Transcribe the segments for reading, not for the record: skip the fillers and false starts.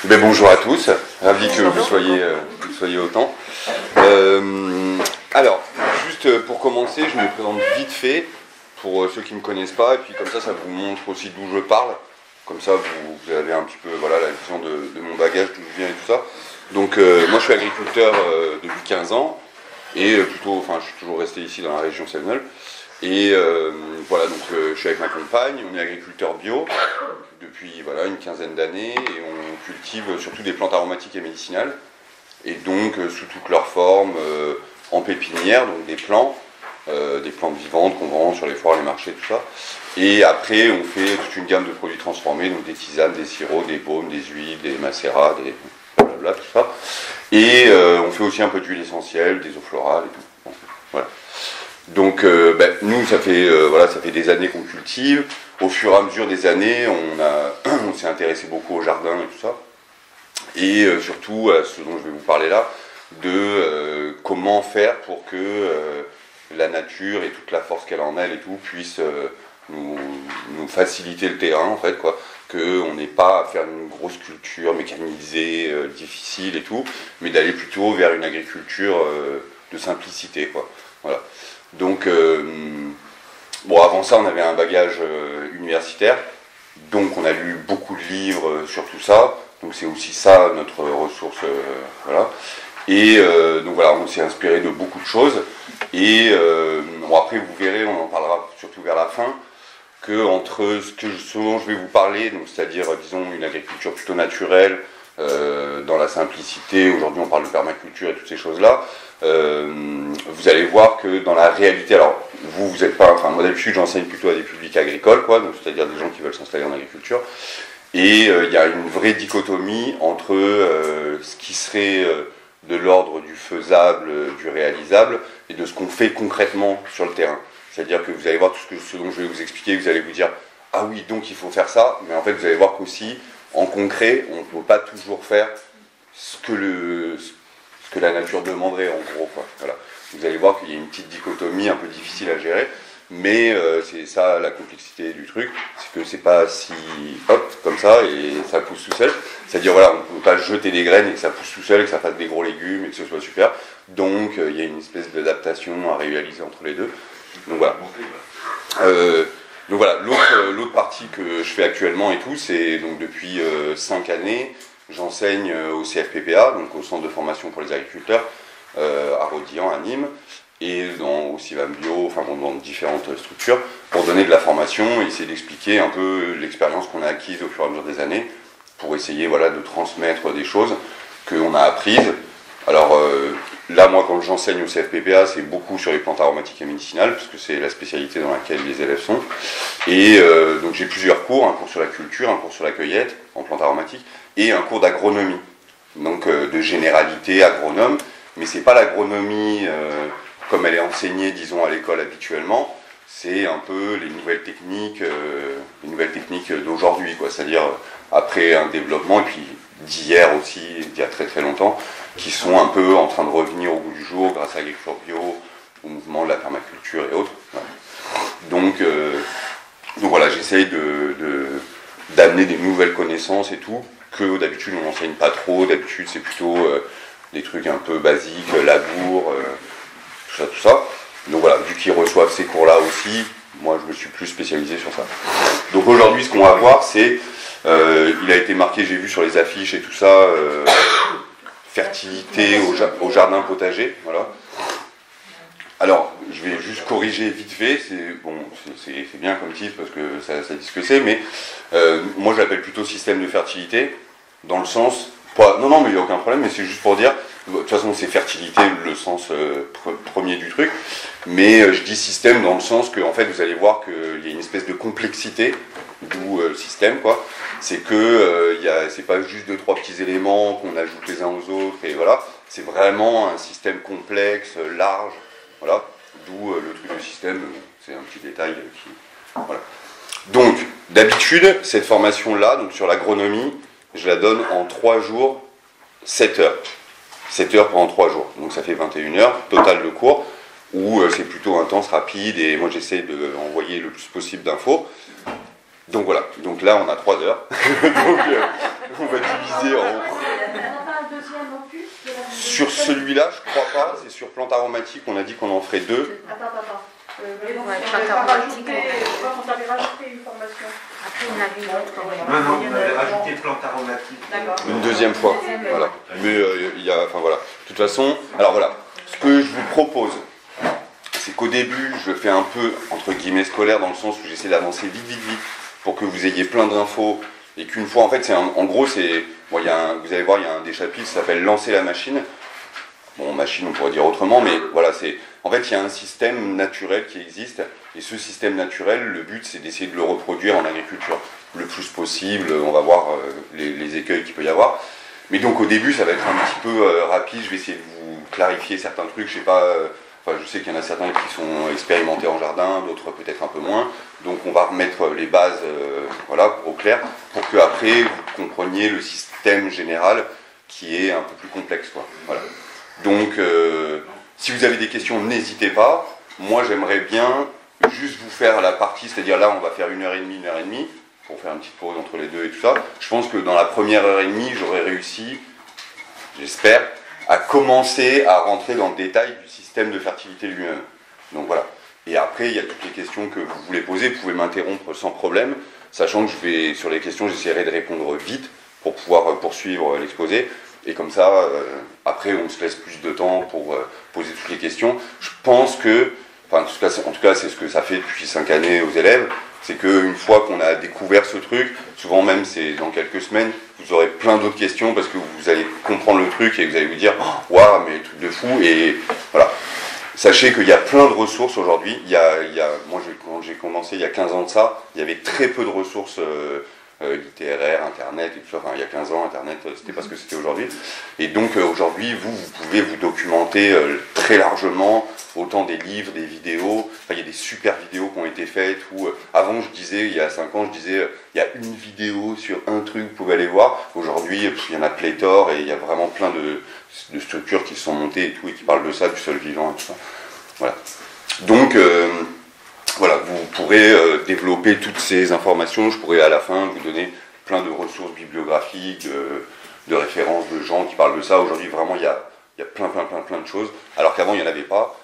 Ben, bonjour à tous, ravi que vous soyez autant. Alors, juste pour commencer, je me présente vite fait pour ceux qui ne me connaissent pas, et puis comme ça vous montre aussi d'où je parle. Comme ça, vous avez un petit peu voilà, la vision de mon bagage, d'où je viens et tout ça. Donc, moi je suis agriculteur depuis 15 ans, et je suis toujours resté ici dans la région Cévenol. Et voilà, donc je suis avec ma compagne, on est agriculteur bio depuis voilà, une quinzaine d'années et on cultive surtout des plantes aromatiques et médicinales, et donc sous toutes leurs formes, en pépinière, donc des plantes vivantes qu'on vend sur les foires, les marchés, tout ça. Et après on fait toute une gamme de produits transformés, donc des tisanes, des sirops, des baumes, des huiles, des macérats, des blablabla, tout ça. Et on fait aussi un peu d'huile essentielle, des eaux florales et tout. Bon, voilà. Donc nous ça fait des années qu'on cultive. Au fur et à mesure des années, on s'est intéressé beaucoup au jardin et tout ça. Et surtout à ce dont je vais vous parler là, de comment faire pour que la nature et toute la force qu'elle a en elle et tout puisse nous faciliter le terrain en fait, quoi. Qu'on n'ait pas à faire une grosse culture mécanisée, difficile et tout, mais d'aller plutôt vers une agriculture de simplicité, quoi. Voilà. Donc, avant ça, on avait un bagage universitaire, donc on a lu beaucoup de livres sur tout ça, donc c'est aussi ça notre ressource, voilà. Et donc voilà, on s'est inspiré de beaucoup de choses, et après vous verrez, on en parlera surtout vers la fin, que entre ce dont je vais vous parler, donc c'est-à-dire, disons, une agriculture plutôt naturelle, dans la simplicité, aujourd'hui on parle de permaculture et toutes ces choses-là, vous allez voir que dans la réalité, alors vous êtes pas, moi d'habitude j'enseigne plutôt à des publics agricoles, quoi, donc c'est-à-dire des gens qui veulent s'installer en agriculture, et il y a une vraie dichotomie entre ce qui serait de l'ordre du faisable, du réalisable, et de ce qu'on fait concrètement sur le terrain. C'est-à-dire que vous allez voir tout ce dont je vais vous expliquer, vous allez vous dire « Ah oui, donc il faut faire ça », mais en fait vous allez voir qu'aussi, en concret, on ne peut pas toujours faire ce que la nature demanderait, en gros, quoi. Voilà. Vous allez voir qu'il y a une petite dichotomie un peu difficile à gérer, mais c'est ça la complexité du truc, c'est que c'est pas si hop, comme ça, et ça pousse tout seul. C'est-à-dire, voilà, on ne peut pas jeter des graines et que ça pousse tout seul, et que ça fasse des gros légumes, et que ce soit super. Donc, il y a une espèce d'adaptation à réaliser entre les deux. Donc voilà. Donc voilà, l'autre partie que je fais actuellement et tout, c'est donc depuis 5 années, j'enseigne au CFPPA, donc au Centre de formation pour les agriculteurs, à Rodilhan, à Nîmes, et au CIVAM Bio, dans différentes structures, pour donner de la formation et essayer d'expliquer un peu l'expérience qu'on a acquise au fur et à mesure des années, pour essayer voilà, de transmettre des choses qu'on a apprises. Alors là, moi, quand j'enseigne au CFPPA, c'est beaucoup sur les plantes aromatiques et médicinales, parce que c'est la spécialité dans laquelle les élèves sont. Et donc j'ai plusieurs cours, un cours sur la culture, un cours sur la cueillette en plantes aromatiques, et un cours d'agronomie, donc de généralité agronome, mais c'est pas l'agronomie comme elle est enseignée, disons, à l'école habituellement, c'est un peu les nouvelles techniques d'aujourd'hui, quoi. C'est-à-dire après un développement, et puis d'hier aussi, d'il y a très très longtemps, qui sont un peu en train de revenir au goût du jour grâce à l'agriculture bio, au mouvement de la permaculture et autres. Voilà. Donc voilà, j'essaye d'amener des nouvelles connaissances et tout, que d'habitude on n'enseigne pas trop, d'habitude c'est plutôt des trucs un peu basiques, labour, tout ça. Donc voilà, vu qu'ils reçoivent ces cours-là aussi, moi je me suis plus spécialisé sur ça. Donc aujourd'hui ce qu'on va voir c'est, il a été marqué, j'ai vu sur les affiches et tout ça, fertilité au jardin potager, voilà. Alors, je vais juste corriger vite fait, c'est bien comme titre parce que ça dit ce que c'est, mais moi je l'appelle plutôt système de fertilité, dans le sens, non mais il n'y a aucun problème, mais c'est juste pour dire, de toute façon c'est fertilité le sens premier du truc, mais je dis système dans le sens que en fait vous allez voir qu'il y a une espèce de complexité, d'où le système, quoi. C'est que c'est pas juste 2-3 petits éléments qu'on ajoute les uns aux autres, et voilà, c'est vraiment un système complexe, large. Voilà, d'où le truc de système, c'est un petit détail qui... Voilà. Donc, d'habitude, cette formation-là, donc sur l'agronomie, je la donne en 3 jours, 7 heures. 7 heures pendant 3 jours. Donc ça fait 21 heures, total de cours, où c'est plutôt intense, rapide, et moi j'essaie d'envoyer le plus possible d'infos. Donc voilà, donc là on a 3 heures. Donc on va diviser en... Sur celui-là, je crois pas, c'est sur plantes aromatiques, on a dit qu'on en ferait 2. Attends. Plantes aromatiques. On avait rajouté une formation. Après, on avait une autre. Non, on avait rajouté plantes aromatiques. D'accord. Une deuxième fois, voilà. Mais il y a, enfin voilà. De toute façon, alors voilà, ce que je vous propose, c'est qu'au début, je fais un peu, entre guillemets, scolaire, dans le sens où j'essaie d'avancer vite, pour que vous ayez plein d'infos, et qu'une fois, en fait, en gros, c'est, bon, vous allez voir, il y a un des chapitres qui s'appelle Lancer la machine. Bon, machine, on pourrait dire autrement, mais voilà, en fait, il y a un système naturel qui existe, et ce système naturel, le but, c'est d'essayer de le reproduire en agriculture le plus possible. On va voir les écueils qu'il peut y avoir. Mais donc, au début, ça va être un petit peu rapide. Je vais essayer de vous clarifier certains trucs. Je sais pas, je sais qu'il y en a certains qui sont expérimentés en jardin, d'autres peut-être un peu moins. Donc, on va remettre les bases, voilà, au clair, pour que après vous compreniez le système général qui est un peu plus complexe, quoi. Voilà. Donc, si vous avez des questions, n'hésitez pas. Moi, j'aimerais bien juste vous faire la partie, c'est-à-dire là, on va faire 1h30, pour faire une petite pause entre les deux et tout ça. Je pense que dans la première heure et demie, j'aurais réussi, j'espère, à commencer à rentrer dans le détail du système de fertilité lui-même. Donc voilà. Et après, il y a toutes les questions que vous voulez poser. Vous pouvez m'interrompre sans problème, sachant que sur les questions, j'essaierai de répondre vite pour pouvoir poursuivre l'exposé. Et comme ça, après, on se laisse plus de temps pour poser toutes les questions. Je pense que, en tout cas, c'est ce que ça fait depuis 5 années aux élèves, c'est qu'une fois qu'on a découvert ce truc, souvent même c'est dans quelques semaines, vous aurez plein d'autres questions parce que vous allez comprendre le truc et vous allez vous dire « Waouh, mais truc de fou !» Et voilà. Sachez qu'il y a plein de ressources aujourd'hui. Moi, quand j'ai commencé il y a 15 ans de ça, il y avait très peu de ressources littéraires, Internet et tout ça. Enfin, il y a 15 ans, Internet, c'était pas ce que c'était aujourd'hui. Et donc, aujourd'hui, vous pouvez vous documenter très largement, autant des livres, des vidéos. Enfin, il y a des super vidéos qui ont été faites où, avant, je disais, il y a 5 ans, je disais, il y a une vidéo sur un truc, vous pouvez aller voir. Aujourd'hui, il y en a pléthore et il y a vraiment plein de structures qui sont montées et tout, et qui parlent de ça, du sol vivant et tout ça. Voilà. Donc, voilà, vous pourrez développer toutes ces informations. Je pourrais à la fin vous donner plein de ressources bibliographiques, de références de gens qui parlent de ça. Aujourd'hui, vraiment, il y a plein de choses, alors qu'avant, il n'y en avait pas.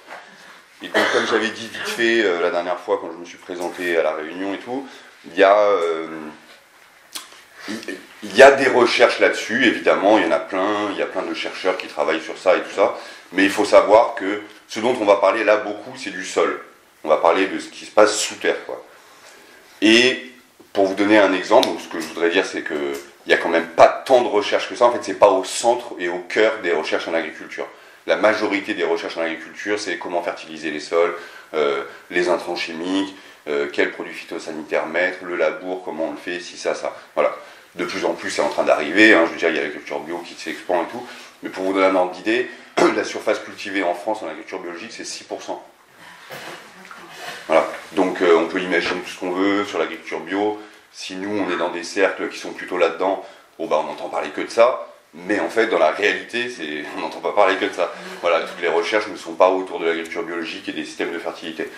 Et donc, comme j'avais dit vite fait la dernière fois, quand je me suis présenté à la réunion et tout, il y a des recherches là-dessus, évidemment, il y en a plein, il y a plein de chercheurs qui travaillent sur ça et tout ça, mais il faut savoir que ce dont on va parler là beaucoup, c'est du sol. On va parler de ce qui se passe sous terre, quoi. Et pour vous donner un exemple, ce que je voudrais dire, c'est qu'il n'y a quand même pas tant de recherches que ça. En fait, c'est pas au centre et au cœur des recherches en agriculture. La majorité des recherches en agriculture, c'est comment fertiliser les sols, les intrants chimiques, quels produits phytosanitaires mettre, le labour, comment on le fait, si ça. Voilà. De plus en plus, c'est en train d'arriver. Hein. Je veux dire, il y a l'agriculture bio qui s'expand et tout. Mais pour vous donner un ordre d'idée, la surface cultivée en France en agriculture biologique, c'est 6%. Voilà. Donc on peut imaginer tout ce qu'on veut sur l'agriculture bio. Si nous on est dans des cercles qui sont plutôt là-dedans, on n'entend parler que de ça. Mais en fait, dans la réalité, on n'entend pas parler que de ça. Voilà, toutes les recherches ne sont pas autour de l'agriculture biologique et des systèmes de fertilité.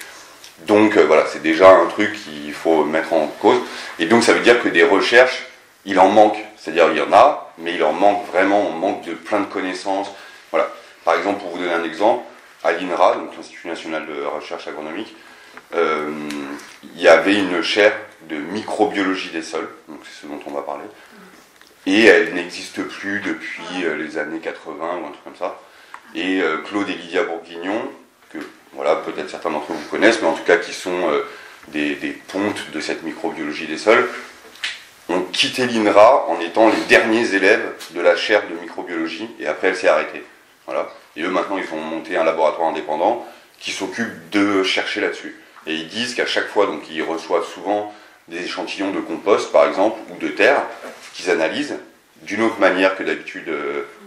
Donc voilà, c'est déjà un truc qu'il faut mettre en cause. Et donc ça veut dire que des recherches, il en manque. C'est-à-dire il y en a, mais il en manque vraiment. On manque de plein de connaissances. Voilà. Par exemple, pour vous donner un exemple, à l'INRA, donc l'Institut national de recherche agronomique, il y avait une chaire de microbiologie des sols, donc c'est ce dont on va parler, et elle n'existe plus depuis les années 80 ou un truc comme ça. Et Claude et Lydia Bourguignon, que voilà, peut-être certains d'entre vous connaissent, mais en tout cas qui sont des pontes de cette microbiologie des sols, ont quitté l'INRA en étant les derniers élèves de la chaire de microbiologie, et après elle s'est arrêtée. Voilà. Et eux maintenant ils ont monté un laboratoire indépendant qui s'occupe de chercher là-dessus. Et ils disent qu'à chaque fois, donc ils reçoivent souvent des échantillons de compost, par exemple, ou de terre, qu'ils analysent d'une autre manière que d'habitude.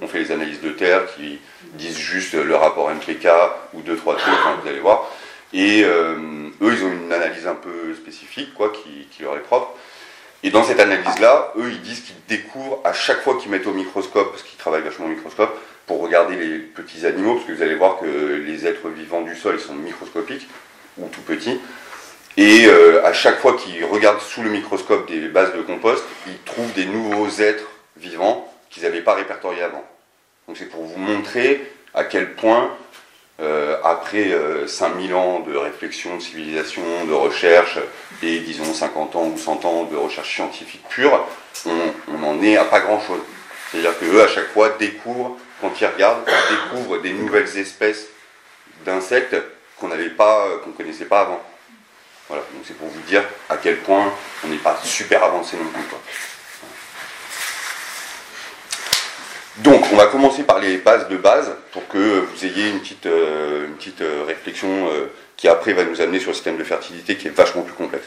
On fait les analyses de terre qui disent juste le rapport MPK ou 2-3 trucs, hein, vous allez voir. Et eux, ils ont une analyse un peu spécifique, quoi, qui leur est propre. Et dans cette analyse-là, eux, ils disent qu'ils découvrent à chaque fois qu'ils mettent au microscope, parce qu'ils travaillent vachement au microscope, pour regarder les petits animaux, parce que vous allez voir que les êtres vivants du sol, ils sont microscopiques, ou tout petits. Et à chaque fois qu'ils regardent sous le microscope des bases de compost, ils trouvent des nouveaux êtres vivants qu'ils n'avaient pas répertoriés avant. Donc c'est pour vous montrer à quel point, après 5000 ans de réflexion, de civilisation, de recherche, et disons 50 ans ou 100 ans de recherche scientifique pure, on n'en est à pas grand-chose. C'est-à-dire qu'eux, à chaque fois, découvrent, quand ils regardent, ils découvrent des nouvelles espèces d'insectes qu'on connaissait pas avant. Voilà, donc c'est pour vous dire à quel point on n'est pas super avancé non plus, quoi. Donc, on va commencer par les bases de base pour que vous ayez une petite réflexion qui après va nous amener sur le système de fertilité qui est vachement plus complexe.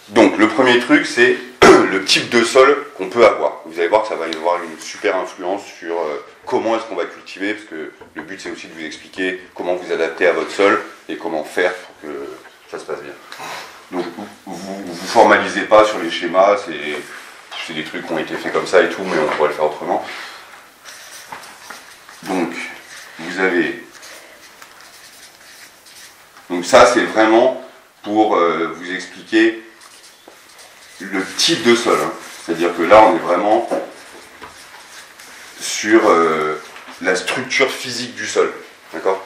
Donc, le premier truc, c'est le type de sol qu'on peut avoir. Vous allez voir que ça va y avoir une super influence sur comment est-ce qu'on va cultiver, parce que le but c'est aussi de vous expliquer comment vous adapter à votre sol et comment faire pour que ça se passe bien. Donc, vous formalisez pas sur les schémas, c'est des trucs qui ont été faits comme ça et tout, mais on pourrait le faire autrement. Donc, vous avez... Donc ça, c'est vraiment pour vous expliquer le type de sol. Hein. C'est-à-dire que là, on est vraiment sur la structure physique du sol. D'accord ?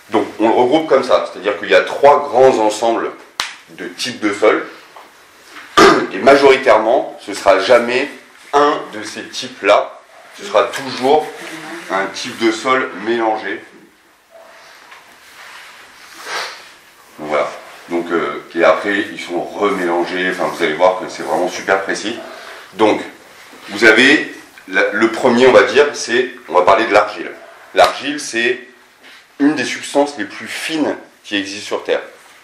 Donc, on le regroupe comme ça. C'est-à-dire qu'il y a 3 grands ensembles de types de sol. Et majoritairement, ce ne sera jamais un de ces types-là. Ce sera toujours un type de sol mélangé. Donc voilà. Donc, et après, ils sont remélangés. Enfin, vous allez voir que c'est vraiment super précis. Donc, vous avez le premier, on va dire, on va parler de l'argile. L'argile, c'est une des substances les plus fines qui existent sur Terre.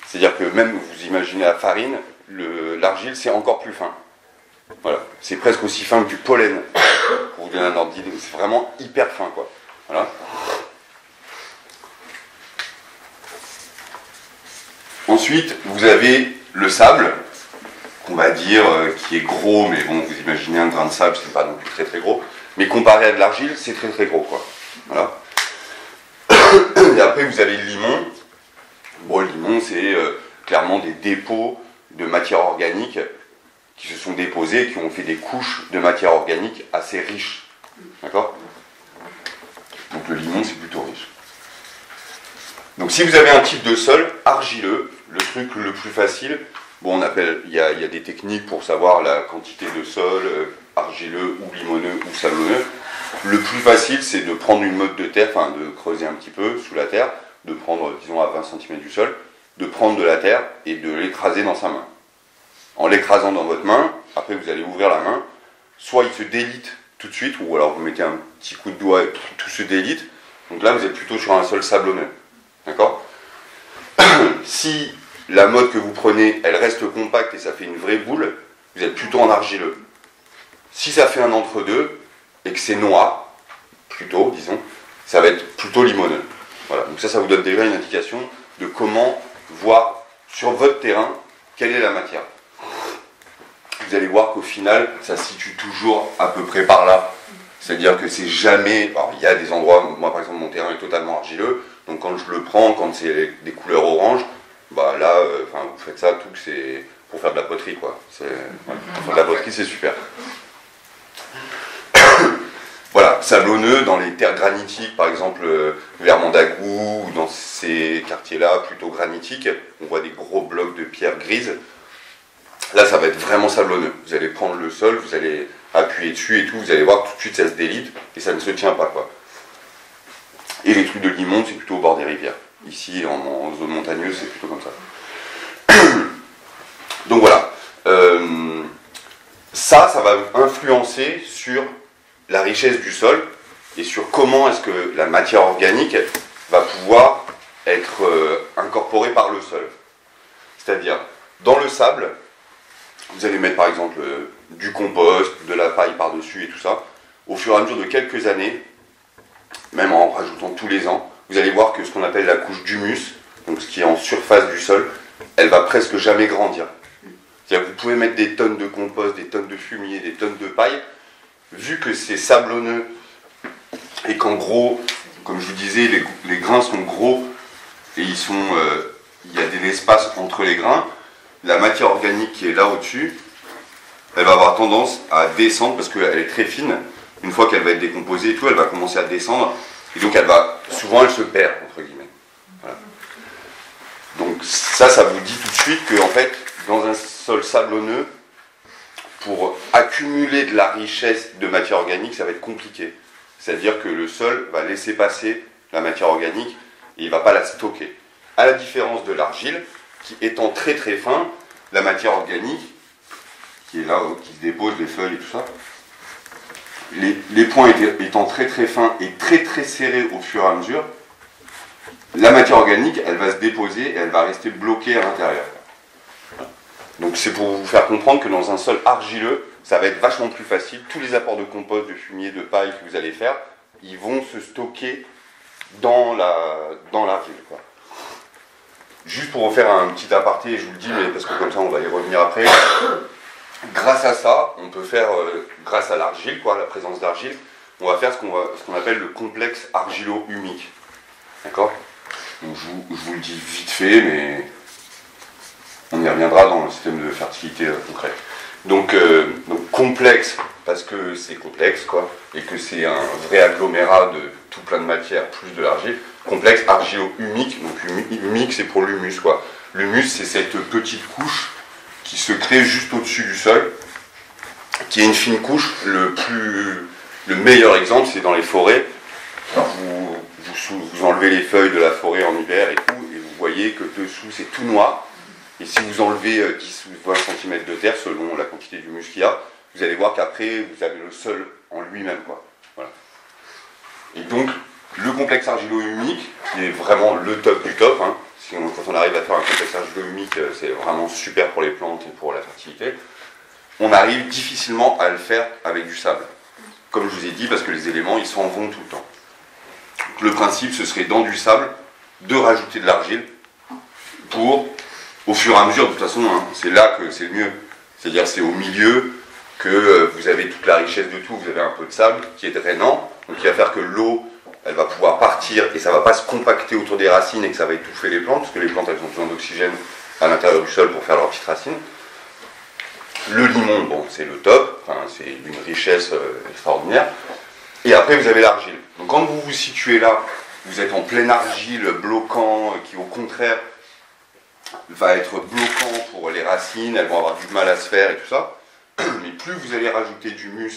C'est-à-dire que même, vous imaginez la farine, l'argile, c'est encore plus fin. Voilà, c'est presque aussi fin que du pollen, pour vous donner un ordre d'idée. C'est vraiment hyper fin, quoi. Voilà. Ensuite, vous avez le sable, qu'on va dire qui est gros, mais bon, vous imaginez un grain de sable, c'est pas non plus très très gros, mais comparé à de l'argile, c'est très très gros, quoi. Voilà. Et après, vous avez le limon. Bon, le limon, c'est clairement des dépôts de matière organique qui se sont déposés, qui ont fait des couches de matière organique assez riches. D'accord ? Donc le limon, c'est plutôt riche. Donc si vous avez un type de sol argileux, le truc le plus facile, bon, il y a des techniques pour savoir la quantité de sol, argileux ou limoneux ou sablonneux. Le plus facile, c'est de prendre une motte de terre, enfin de creuser un petit peu sous la terre, de prendre, disons, à 20 cm du sol, de prendre de la terre et de l'écraser dans sa main. En l'écrasant dans votre main, après vous allez ouvrir la main, soit il se délite tout de suite, ou alors vous mettez un petit coup de doigt et tout se délite. Donc là, vous êtes plutôt sur un sol sablonneux. D'accord ? Si la motte que vous prenez, elle reste compacte et ça fait une vraie boule, vous êtes plutôt en argileux. Si ça fait un entre-deux, et que c'est noir, plutôt, disons, ça va être plutôt limoneux. Voilà. Donc ça vous donne déjà une indication de comment voir sur votre terrain quelle est la matière. Vous allez voir qu'au final, ça se situe toujours à peu près par là. C'est-à-dire que c'est jamais... Alors, il y a des endroits, moi par exemple, mon terrain est totalement argileux, donc quand je le prends, quand c'est des couleurs orange, bah là, vous faites ça, tout c'est pour faire de la poterie, quoi. Pour faire de la poterie, c'est super. Voilà, sablonneux, dans les terres granitiques, par exemple, vers Mandagou, ou dans ces quartiers-là, plutôt granitiques, on voit des gros blocs de pierre grise. Là, ça va être vraiment sablonneux. Vous allez prendre le sol, vous allez appuyer dessus et tout, vous allez voir tout de suite ça se délite et ça ne se tient pas, quoi. Et les trucs de limon, c'est plutôt au bord des rivières. Ici, en zone montagneuse, c'est plutôt comme ça. Donc voilà. Ça va influencer sur la richesse du sol et sur comment est-ce que la matière organique va pouvoir être incorporée par le sol. C'est-à-dire, dans le sable, vous allez mettre par exemple du compost, de la paille par-dessus et tout ça. Au fur et à mesure de quelques années, même en rajoutant tous les ans, vous allez voir que ce qu'on appelle la couche d'humus, donc ce qui est en surface du sol, elle va presque jamais grandir. C'est-à-dire que vous pouvez mettre des tonnes de compost, des tonnes de fumier, des tonnes de paille, vu que c'est sablonneux et qu'en gros, comme je vous disais, les grains sont gros et ils sont il y a de l'espace entre les grains, la matière organique qui est là au-dessus, elle va avoir tendance à descendre parce qu'elle est très fine. Une fois qu'elle va être décomposée et tout, elle va commencer à descendre. Et donc souvent elle se perd, entre guillemets. Voilà. Donc ça vous dit tout de suite que en fait, dans un sol sablonneux, pour accumuler de la richesse de matière organique, ça va être compliqué. C'est-à-dire que le sol va laisser passer la matière organique et il ne va pas la stocker. À la différence de l'argile, qui étant très très fin, la matière organique, qui est là, qui se dépose, les feuilles et tout ça, les points étant très très fins et très très serrés au fur et à mesure, la matière organique, elle va se déposer et elle va rester bloquée à l'intérieur. Donc c'est pour vous faire comprendre que dans un sol argileux, ça va être vachement plus facile. Tous les apports de compost, de fumier, de paille que vous allez faire, ils vont se stocker dans l'argile, quoi. Juste pour vous faire un petit aparté, je vous le dis, mais parce que comme ça on va y revenir après, grâce à ça, on peut faire, grâce à l'argile, quoi, la présence d'argile, on va faire ce qu'on appelle le complexe argilo-humique. D'accord ? Donc je vous le dis vite fait, mais on y reviendra dans le système de fertilité concret. Donc complexe, parce que c'est complexe, quoi, et que c'est un vrai agglomérat de tout plein de matières, plus de l'argile. Complexe argilo-humique, donc humique c'est pour l'humus, quoi. L'humus c'est cette petite couche qui se crée juste au-dessus du sol, qui est une fine couche. Le meilleur exemple c'est dans les forêts. Vous enlevez les feuilles de la forêt en hiver et tout, et vous voyez que dessous c'est tout noir. Et si vous enlevez 10 ou 20 cm de terre, selon la quantité d'humus qu'il y a, vous allez voir qu'après, vous avez le sol en lui-même, quoi. Voilà. Et donc, le complexe argilo-humique, qui est vraiment le top du top, hein. Quand on arrive à faire un complexe argilo-humique, c'est vraiment super pour les plantes et pour la fertilité, on arrive difficilement à le faire avec du sable. Comme je vous ai dit, parce que les éléments, ils s'en vont tout le temps. Donc, le principe, ce serait dans du sable, de rajouter de l'argile pour... Au fur et à mesure, de toute façon, hein, c'est là que c'est le mieux. C'est-à-dire c'est au milieu que vous avez toute la richesse de tout. Vous avez un peu de sable qui est drainant, donc qui va faire que l'eau, elle va pouvoir partir et ça ne va pas se compacter autour des racines et que ça va étouffer les plantes, parce que les plantes, elles ont besoin d'oxygène à l'intérieur du sol pour faire leurs petites racines. Le limon, bon, c'est le top, enfin, c'est une richesse extraordinaire. Et après, vous avez l'argile. Donc quand vous vous situez là, vous êtes en pleine argile, bloquant, qui au contraire... va être bloquant pour les racines, elles vont avoir du mal à se faire et tout ça. Mais plus vous allez rajouter d'humus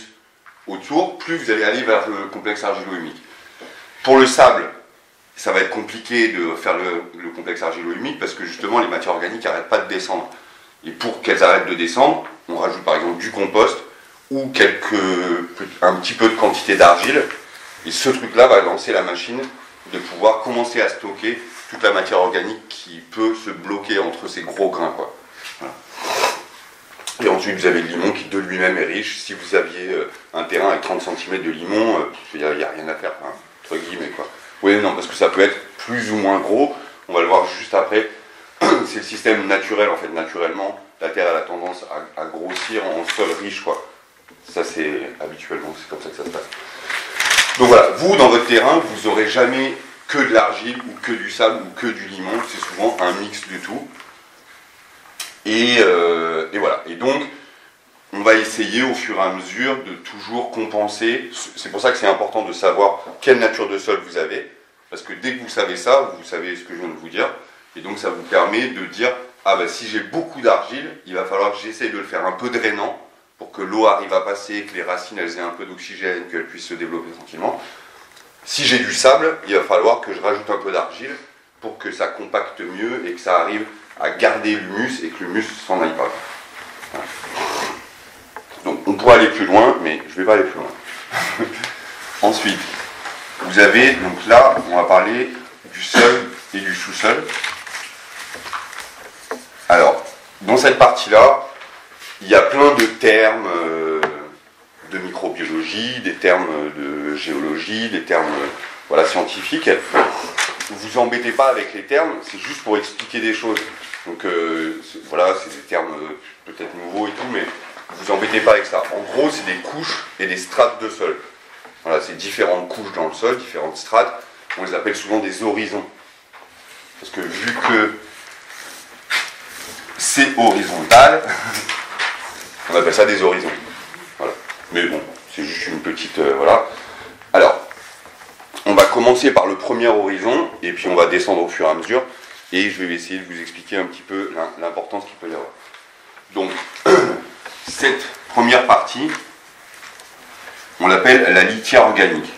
autour, plus vous allez aller vers le complexe argilo-humique. Pour le sable, ça va être compliqué de faire le complexe argilo-humique parce que justement les matières organiques n'arrêtent pas de descendre. Et pour qu'elles arrêtent de descendre, on rajoute par exemple du compost ou un petit peu de quantité d'argile. Et ce truc-là va lancer la machine de pouvoir commencer à stocker toute la matière organique qui peut se bloquer entre ces gros grains, quoi. Voilà. Et ensuite, vous avez le limon qui de lui-même est riche. Si vous aviez un terrain avec 30 cm de limon, il n'y a rien à faire, hein, entre guillemets, quoi. Oui, non, parce que ça peut être plus ou moins gros. On va le voir juste après. C'est le système naturel, en fait. Naturellement, la terre a la tendance à grossir en sol riche, quoi. Ça, c'est habituellement, c'est comme ça que ça se passe. Donc voilà, vous, dans votre terrain, vous n'aurez jamais que de l'argile, ou que du sable, ou que du limon. C'est souvent un mix de tout. Et voilà. Et donc, on va essayer au fur et à mesure de toujours compenser. C'est pour ça que c'est important de savoir quelle nature de sol vous avez. Parce que dès que vous savez ça, vous savez ce que je viens de vous dire. Et donc, ça vous permet de dire, ah ben si j'ai beaucoup d'argile, il va falloir que j'essaye de le faire un peu drainant pour que l'eau arrive à passer, que les racines elles aient un peu d'oxygène, qu'elles puissent se développer tranquillement. Si j'ai du sable, il va falloir que je rajoute un peu d'argile pour que ça compacte mieux et que ça arrive à garder l'humus et que l'humus s'en aille pas. Voilà. Donc on pourrait aller plus loin, mais je ne vais pas aller plus loin. Ensuite, vous avez, donc là, on va parler du sol et du sous-sol. Alors, dans cette partie-là, il y a plein de termes de microbiologie, des termes de géologie, des termes scientifiques. Vous embêtez pas avec les termes, c'est juste pour expliquer des choses. Donc voilà, c'est des termes peut-être nouveaux et tout, mais vous embêtez pas avec ça. En gros, c'est des couches et des strates de sol. Voilà, c'est différentes couches dans le sol, différentes strates. On les appelle souvent des horizons. Parce que vu que c'est horizontal. On appelle ça des horizons. Voilà. Mais bon, c'est juste une petite... voilà. Alors, on va commencer par le premier horizon, et puis on va descendre au fur et à mesure, et je vais essayer de vous expliquer un petit peu l'importance qu'il peut y avoir. Donc, cette première partie, on l'appelle la litière organique.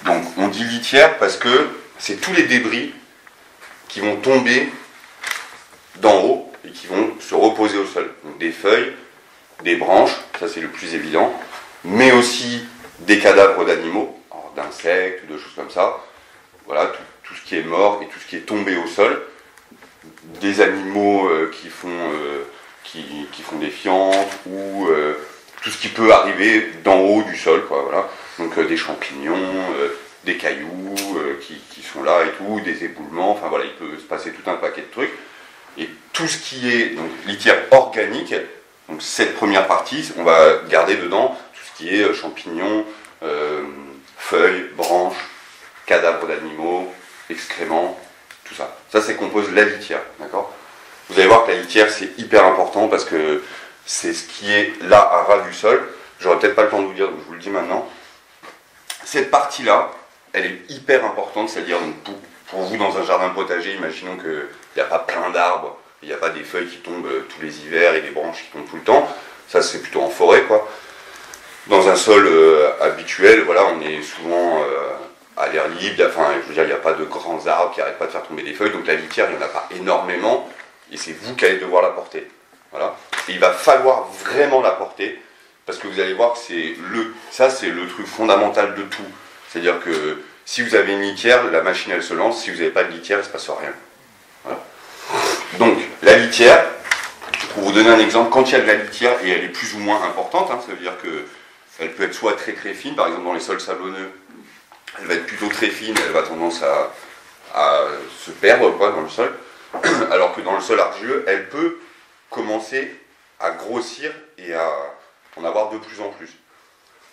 Donc, on dit litière parce que c'est tous les débris qui vont tomber d'en haut et qui vont se reposer au sol. Donc, des feuilles, des branches, ça c'est le plus évident, mais aussi des cadavres d'animaux, d'insectes ou de choses comme ça. Voilà, tout ce qui est mort et tout ce qui est tombé au sol. Des animaux qui font des fientes ou tout ce qui peut arriver d'en haut du sol, quoi, voilà. Donc des champignons, des cailloux qui sont là et tout, des éboulements, enfin voilà, il peut se passer tout un paquet de trucs. Et tout ce qui est donc, litière organique, donc cette première partie, on va garder dedans tout ce qui est champignons, feuilles, branches, cadavres d'animaux, excréments, tout ça. Ça, c'est compose la litière, d'accord ? Vous allez voir que la litière, c'est hyper important parce que c'est ce qui est là à ras du sol. J'aurai peut-être pas le temps de vous dire, donc je vous le dis maintenant. Cette partie-là, elle est hyper importante, c'est-à-dire donc, pour vous dans un jardin potager, imaginons qu'il n'y a pas plein d'arbres, il n'y a pas des feuilles qui tombent tous les hivers et des branches qui tombent tout le temps. Ça, c'est plutôt en forêt, quoi. Dans un sol habituel, voilà, on est souvent à l'air libre, il n'y a pas de grands arbres qui n'arrêtent pas de faire tomber des feuilles, donc la litière, il n'y en a pas énormément, et c'est vous qui allez devoir la porter. Voilà. Et il va falloir vraiment la porter, parce que vous allez voir que ça c'est le truc fondamental de tout. C'est-à-dire que si vous avez une litière, la machine elle se lance, si vous n'avez pas de litière, il ne se passe rien. Voilà. Donc, la litière, pour vous donner un exemple, quand il y a de la litière, et elle est plus ou moins importante, ça veut dire que elle peut être soit très très fine, par exemple dans les sols sablonneux, elle va être plutôt très fine, elle va tendance à se perdre quoi, dans le sol, alors que dans le sol argileux, elle peut commencer à grossir et à en avoir de plus en plus.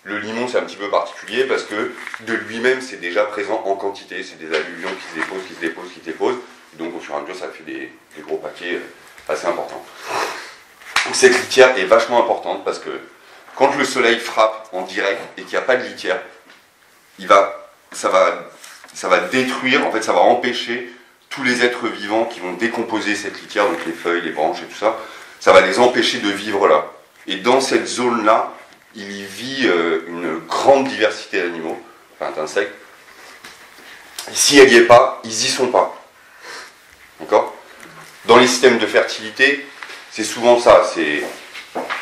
Le limon, c'est un petit peu particulier parce que de lui-même, c'est déjà présent en quantité, c'est des alluvions qui se déposent, et donc au fur et à mesure, ça fait des gros paquets assez importants. Donc, cette litière est vachement importante parce que quand le soleil frappe en direct et qu'il n'y a pas de litière, ça va détruire, en fait ça va empêcher tous les êtres vivants qui vont décomposer cette litière, donc les feuilles, les branches et tout ça, ça va les empêcher de vivre là. Et dans cette zone-là, il y vit une grande diversité d'animaux, enfin d'insectes. Si elle n'y est pas, ils n'y sont pas. D'accord ? Dans les systèmes de fertilité, c'est souvent ça,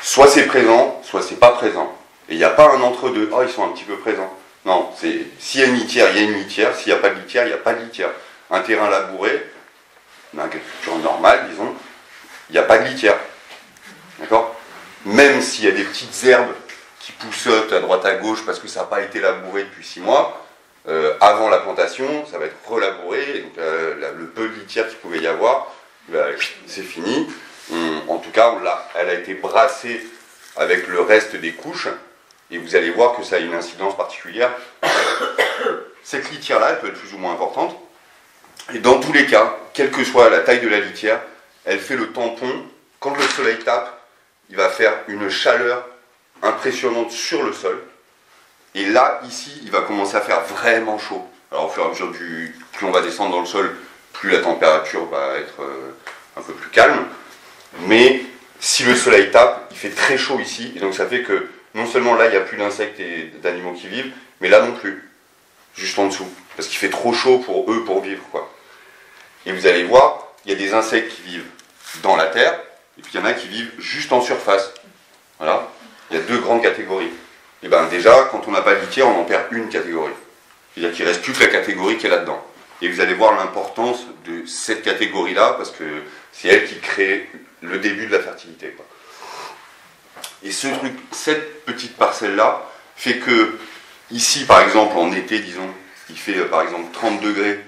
soit c'est présent, soit c'est pas présent. Et il n'y a pas un entre-deux. Oh, ils sont un petit peu présents. Non, s'il y a une litière, il y a une litière. S'il n'y a pas de litière, il n'y a pas de litière. Un terrain labouré, une agriculture normale, disons, il n'y a pas de litière. D'accord ? Même s'il y a des petites herbes qui poussotent à droite à gauche parce que ça n'a pas été labouré depuis 6 mois, avant la plantation, ça va être relabouré. Et donc, le peu de litière qu'il pouvait y avoir, c'est fini. En tout cas, elle a été brassée avec le reste des couches, et vous allez voir que ça a une incidence particulière. Cette litière-là, elle peut être plus ou moins importante, et dans tous les cas, quelle que soit la taille de la litière, elle fait le tampon. Quand le soleil tape, il va faire une chaleur impressionnante sur le sol, et là, ici, il va commencer à faire vraiment chaud. Alors au fur et à mesure plus on va descendre dans le sol, plus la température va être un peu plus calme. Mais si le soleil tape, il fait très chaud ici, et donc ça fait que non seulement là il n'y a plus d'insectes et d'animaux qui vivent, mais là non plus, juste en dessous, parce qu'il fait trop chaud pour eux pour vivre, quoi. Et vous allez voir, il y a des insectes qui vivent dans la terre, et puis il y en a qui vivent juste en surface. Voilà, il y a 2 grandes catégories. Et bien déjà, quand on n'a pas de litière, on en perd une catégorie. C'est-à-dire qu'il ne reste plus que la catégorie qui est là-dedans. Et vous allez voir l'importance de cette catégorie-là, parce que c'est elle qui crée le début de la fertilité, quoi. Et cette petite parcelle-là fait que, ici par exemple en été, disons, il fait par exemple 30 degrés,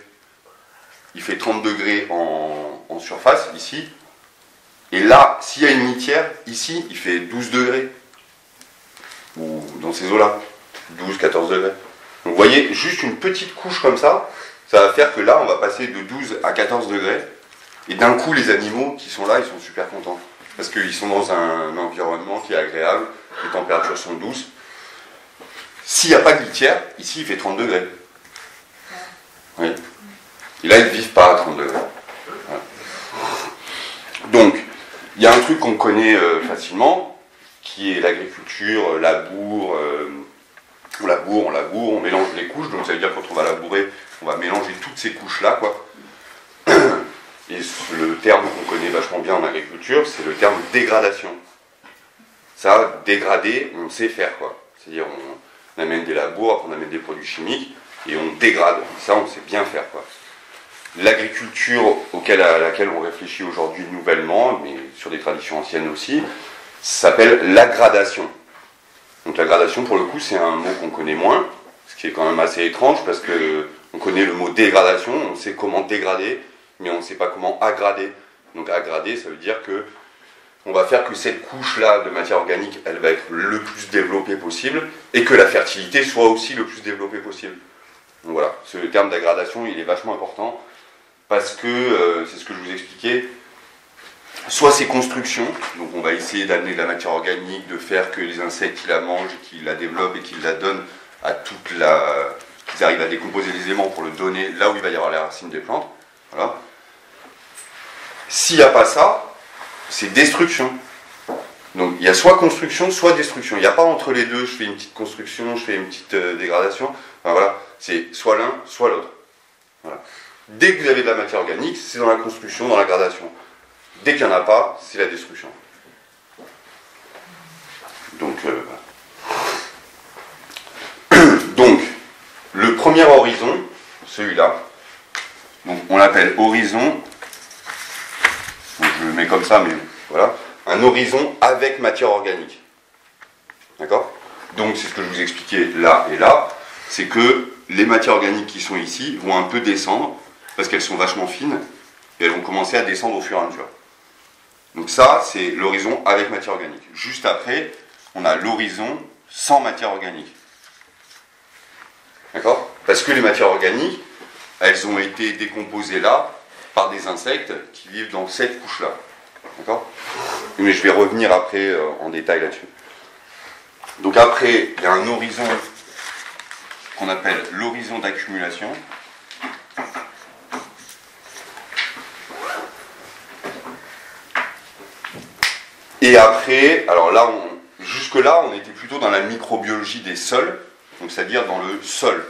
il fait 30 degrés en surface, ici, et là, s'il y a une litière, ici, il fait 12 degrés, ou dans ces eaux-là, 12, 14 degrés. Donc vous voyez, juste une petite couche comme ça va faire que là, on va passer de 12 à 14 degrés, Et d'un coup, les animaux qui sont là, ils sont super contents. Parce qu'ils sont dans un environnement qui est agréable, les températures sont douces. S'il n'y a pas de litière, ici il fait 30 degrés. Oui. Et là, ils ne vivent pas à 30 degrés. Voilà. Donc, il y a un truc qu'on connaît facilement, qui est l'agriculture, labour, on laboure, on mélange les couches, donc ça veut dire que quand on va labourer, on va mélanger toutes ces couches-là, quoi. Et le terme qu'on connaît vachement bien en agriculture, c'est le terme dégradation. Ça, dégrader, on sait faire, quoi. C'est-à-dire, on amène des labours, on amène des produits chimiques, et on dégrade. Ça, on sait bien faire, quoi. L'agriculture à laquelle on réfléchit aujourd'hui nouvellement, mais sur des traditions anciennes aussi, s'appelle l'aggradation. Donc l'aggradation, pour le coup, c'est un mot qu'on connaît moins, ce qui est quand même assez étrange, parce qu'on connaît le mot dégradation, on sait comment dégrader, mais on ne sait pas comment aggrader. Donc aggrader, ça veut dire que on va faire que cette couche-là de matière organique, elle va être le plus développée possible, et que la fertilité soit aussi le plus développée possible. Donc voilà, ce terme d'aggradation, il est vachement important, parce que, c'est ce que je vous expliquais, soit c'est construction, donc on va essayer d'amener de la matière organique, de faire que les insectes qui la mangent, qui la développent et qui la donnent à toute la... qu'ils arrivent à décomposer les aimants pour le donner là où il va y avoir les racines des plantes. Voilà. S'il n'y a pas ça, c'est destruction. Donc il y a soit construction, soit destruction. Il n'y a pas entre les deux, je fais une petite construction, je fais une petite dégradation. Enfin, voilà, c'est soit l'un, soit l'autre. Voilà. Dès que vous avez de la matière organique, c'est dans la construction, dans la gradation. Dès qu'il n'y en a pas, c'est la destruction. Donc, donc, le premier horizon, celui-là, on l'appelle horizon, donc je le mets comme ça, mais voilà, un horizon avec matière organique. D'accord ? Donc, c'est ce que je vous expliquais là et là, c'est que les matières organiques qui sont ici vont un peu descendre, parce qu'elles sont vachement fines, et elles vont commencer à descendre au fur et à mesure. Donc ça, c'est l'horizon avec matière organique. Juste après, on a l'horizon sans matière organique. D'accord ? Parce que les matières organiques, elles ont été décomposées là par des insectes qui vivent dans cette couche-là. D'accord ? Mais je vais revenir après en détail là-dessus. Donc après, il y a un horizon qu'on appelle l'horizon d'accumulation. Et après, alors là, jusque-là, on était plutôt dans la microbiologie des sols, donc c'est-à-dire dans le sol.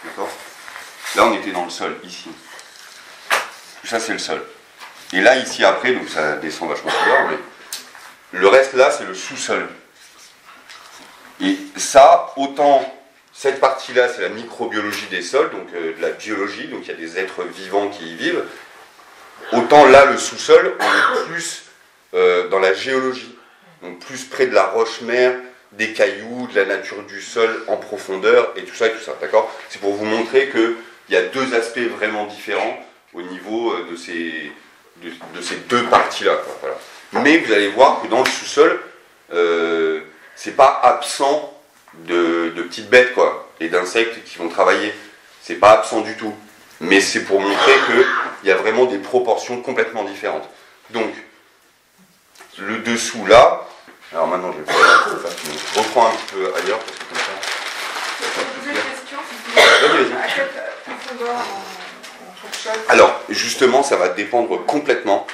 D'accord ? Là, on était dans le sol, ici. Tout ça, c'est le sol. Et là, ici, après, donc ça descend vachement plus bas, mais le reste, là, c'est le sous-sol. Et ça, autant, cette partie-là, c'est la microbiologie des sols, donc de la biologie, donc il y a des êtres vivants qui y vivent. Autant là, le sous-sol, on est plus dans la géologie, donc plus près de la roche-mère, des cailloux, de la nature du sol en profondeur, et tout ça, d'accord ? C'est pour vous montrer qu'il y a deux aspects vraiment différents au niveau de ces deux parties-là, quoi, voilà. Mais vous allez voir que dans le sous-sol, c'est pas absent de petites bêtes, quoi, et d'insectes qui vont travailler. C'est pas absent du tout. Mais c'est pour montrer qu'il y a vraiment des proportions complètement différentes. Donc, le dessous là, alors maintenant je vais je reprends un petit peu ailleurs parce que comme ça. Je vais vous poser une question, si à quelle profondeur on fonctionne ? Alors, justement, ça va dépendre complètement,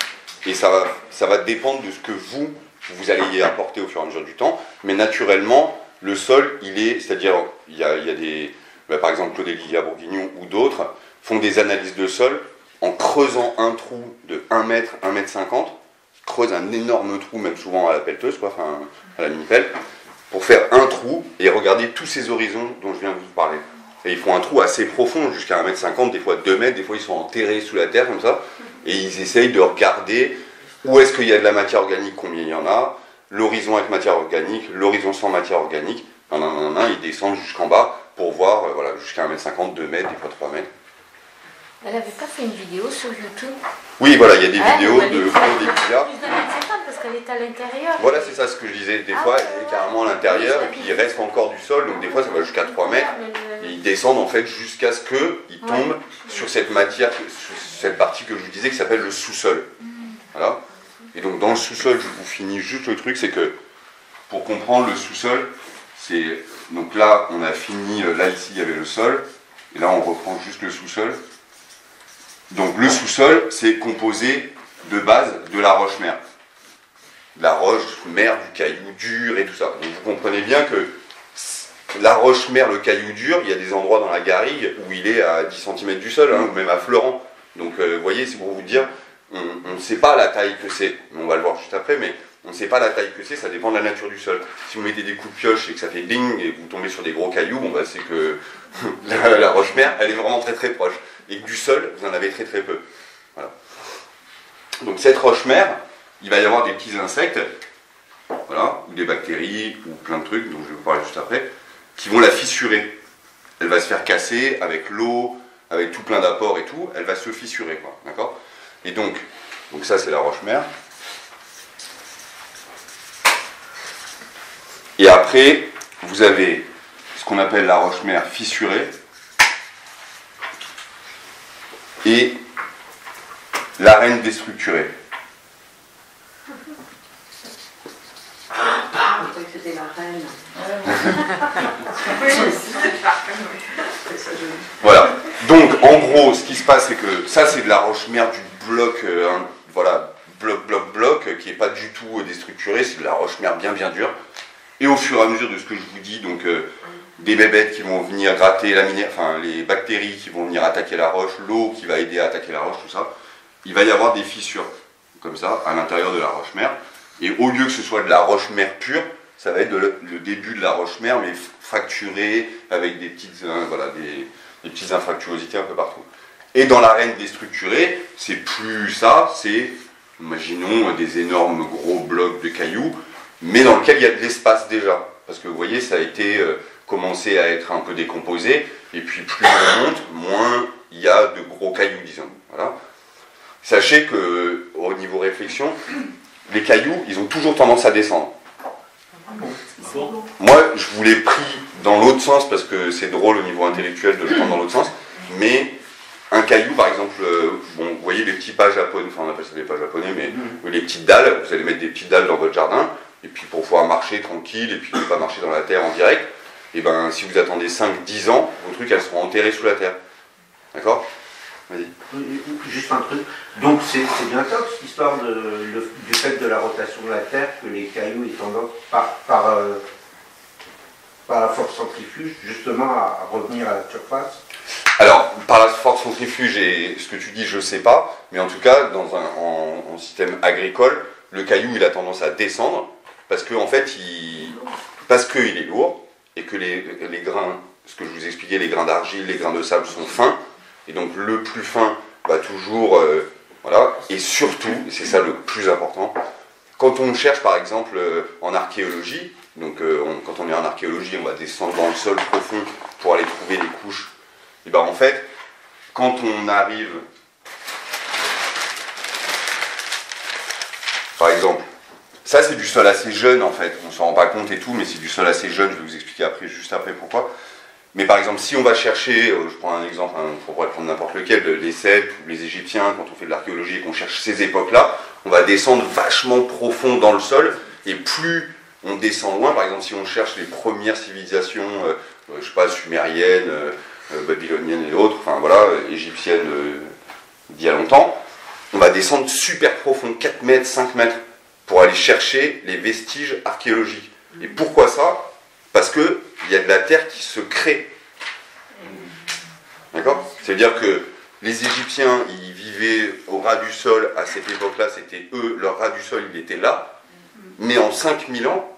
et ça va dépendre de ce que vous allez y apporter au fur et à mesure du temps, mais naturellement, le sol, c'est-à-dire, il y a des, par exemple, Claude Olivier Bourguignon ou d'autres, font des analyses de sol en creusant un trou de 1 mètre, 1 mètre 50, creusent un énorme trou, même souvent à la pelleteuse, quoi, enfin à la mini-pelle, pour faire un trou et regarder tous ces horizons dont je viens de vous parler. Et ils font un trou assez profond, jusqu'à 1 mètre 50, des fois 2 mètres, des fois ils sont enterrés sous la terre comme ça, et ils essayent de regarder où est-ce qu'il y a de la matière organique, combien il y en a, l'horizon avec matière organique, l'horizon sans matière organique, ils descendent jusqu'en bas pour voir, voilà, jusqu'à 1 mètre 50, 2 mètres, des fois 3 mètres. Elle n'avait pas fait une vidéo sur YouTube. Oui, voilà, il y a des vidéos de Claude Olivier. Plus d'un mètre 50, parce qu'elle est à l'intérieur. Voilà, c'est ça ce que je disais. Des fois, elle est carrément à l'intérieur, et puis il reste encore du sol, donc des fois ça va jusqu'à 3 mètres. Et ils descendent en fait jusqu'à ce qu'ils tombent sur cette matière, sur cette partie que je vous disais qui s'appelle le sous-sol. Voilà. Et donc dans le sous-sol, je vous finis juste le truc, c'est que pour comprendre le sous-sol, c'est... Donc là, on a fini, là ici il y avait le sol, et là on reprend juste le sous-sol. Donc le sous-sol, c'est composé de base de la roche-mère. La roche-mère, du caillou dur et tout ça. Donc vous comprenez bien que la roche-mère, le caillou dur, il y a des endroits dans la garrigue où il est à 10 cm du sol, hein, ou même à fleurant. Donc vous voyez, c'est pour vous dire, on ne sait pas la taille que c'est. On va le voir juste après, mais on ne sait pas la taille que c'est, ça dépend de la nature du sol. Si vous mettez des coups de pioche et que ça fait ding et que vous tombez sur des gros cailloux, bon bah c'est que la roche-mère, elle est vraiment très très proche. Et que du sol, vous en avez très très peu. Voilà. Donc cette roche-mère, il va y avoir des petits insectes, voilà, ou des bactéries, ou plein de trucs, dont je vais vous parler juste après, qui vont la fissurer. Elle va se faire casser avec l'eau, avec tout plein d'apports et tout, elle va se fissurer, quoi, d'accord? Et donc ça c'est la roche-mère. Et après, vous avez ce qu'on appelle la roche-mère fissurée, et l'arène déstructurée. Je croyais que c'était la reine. Voilà. Donc, en gros, ce qui se passe, c'est que ça, c'est de la roche-mère du bloc, voilà, bloc, qui n'est pas du tout déstructuré, c'est de la roche-mère bien dure. Et au fur et à mesure de ce que je vous dis, donc des bébêtes qui vont venir gratter la minère, enfin les bactéries qui vont venir attaquer la roche, l'eau qui va aider à attaquer la roche, tout ça, il va y avoir des fissures, comme ça, à l'intérieur de la roche-mère. Et au lieu que ce soit de la roche-mère pure, ça va être le début de la roche-mère, mais fracturé, avec des petites, voilà, des petites infractuosités un peu partout. Et dans l'arène déstructurée, c'est plus ça, c'est, imaginons, des énormes gros blocs de cailloux, mais dans lequel il y a de l'espace déjà. Parce que vous voyez, ça a été commencé à être un peu décomposé, et puis plus on monte, moins il y a de gros cailloux, disons. Voilà. Sachez que, au niveau réflexion, les cailloux, ils ont toujours tendance à descendre. Moi, je vous l'ai pris dans l'autre sens, parce que c'est drôle au niveau intellectuel de le prendre dans l'autre sens, mais un caillou, par exemple, bon, vous voyez les petits pas japonais, enfin on appelle ça des pas japonais, mais les petites dalles, vous allez mettre des petites dalles dans votre jardin, et puis pour pouvoir marcher tranquille, et puis ne pas marcher dans la terre en direct, et ben si vous attendez 5-10 ans, vos trucs elles seront enterrées sous la terre. D'accord? Vas-y. Juste un truc. Donc c'est bien top cette histoire du fait de la rotation de la Terre, que les cailloux aient tendance par la force centrifuge justement à revenir à la surface. Alors, par la force centrifuge et ce que tu dis, je ne sais pas, mais en tout cas, en système agricole, le caillou il a tendance à descendre parce que en fait, parce qu'il est lourd et que les grains, ce que je vous expliquais, les grains d'argile, les grains de sable sont fins, et donc le plus fin va toujours, voilà, et surtout, et c'est ça le plus important, quand on cherche par exemple en archéologie, donc quand on est en archéologie, on va descendre dans le sol profond pour aller trouver les couches. Et bien en fait, quand on arrive, par exemple, ça c'est du sol assez jeune en fait, on s'en rend pas compte et tout, mais c'est du sol assez jeune, je vais vous expliquer après, juste après pourquoi. Mais par exemple, si on va chercher, je prends un exemple, on pourrait prendre n'importe lequel, les Celtes ou les Égyptiens, quand on fait de l'archéologie et qu'on cherche ces époques-là, on va descendre vachement profond dans le sol, et plus on descend loin, par exemple si on cherche les premières civilisations, je sais pas, sumériennes, babyloniennes et autres, enfin voilà, égyptiennes d'il y a longtemps, on va descendre super profond, 4 mètres, 5 mètres, pour aller chercher les vestiges archéologiques. Et pourquoi ça? Parce qu'il y a de la terre qui se crée. D'accord? C'est-à-dire que les Égyptiens, ils vivaient au ras du sol à cette époque-là, c'était eux, leur ras du sol, il était là. Mais en 5000 ans,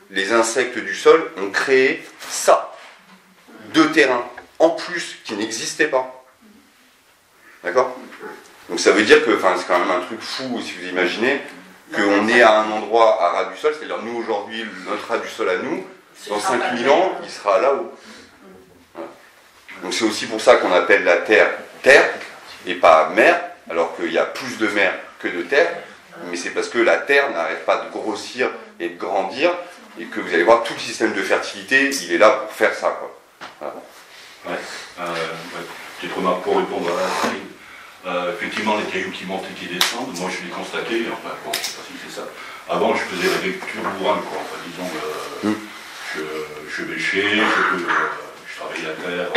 les insectes du sol ont créé ça. 2 terrains, en plus, qui n'existaient pas. D'accord? Donc ça veut dire que, enfin, c'est quand même un truc fou, si vous imaginez, qu'on est à un endroit à ras du sol, c'est-à-dire nous aujourd'hui, notre ras du sol à nous, dans 5000 ans, il sera là-haut. Voilà. Donc c'est aussi pour ça qu'on appelle la Terre Terre, et pas mer, alors qu'il y a plus de mer que de terre, mais c'est parce que la terre n'arrête pas de grossir et de grandir, et que vous allez voir, tout le système de fertilité, il est là pour faire ça, quoi. Voilà. Ouais. Petite remarque pour répondre à Karine. Effectivement, les cailloux qui montent et qui descendent, moi je l'ai constaté, enfin bon, je ne sais pas si c'est ça. Avant, je faisais la lecture bourrine, quoi. Enfin, disons, je bêchais, je travaillais la terre,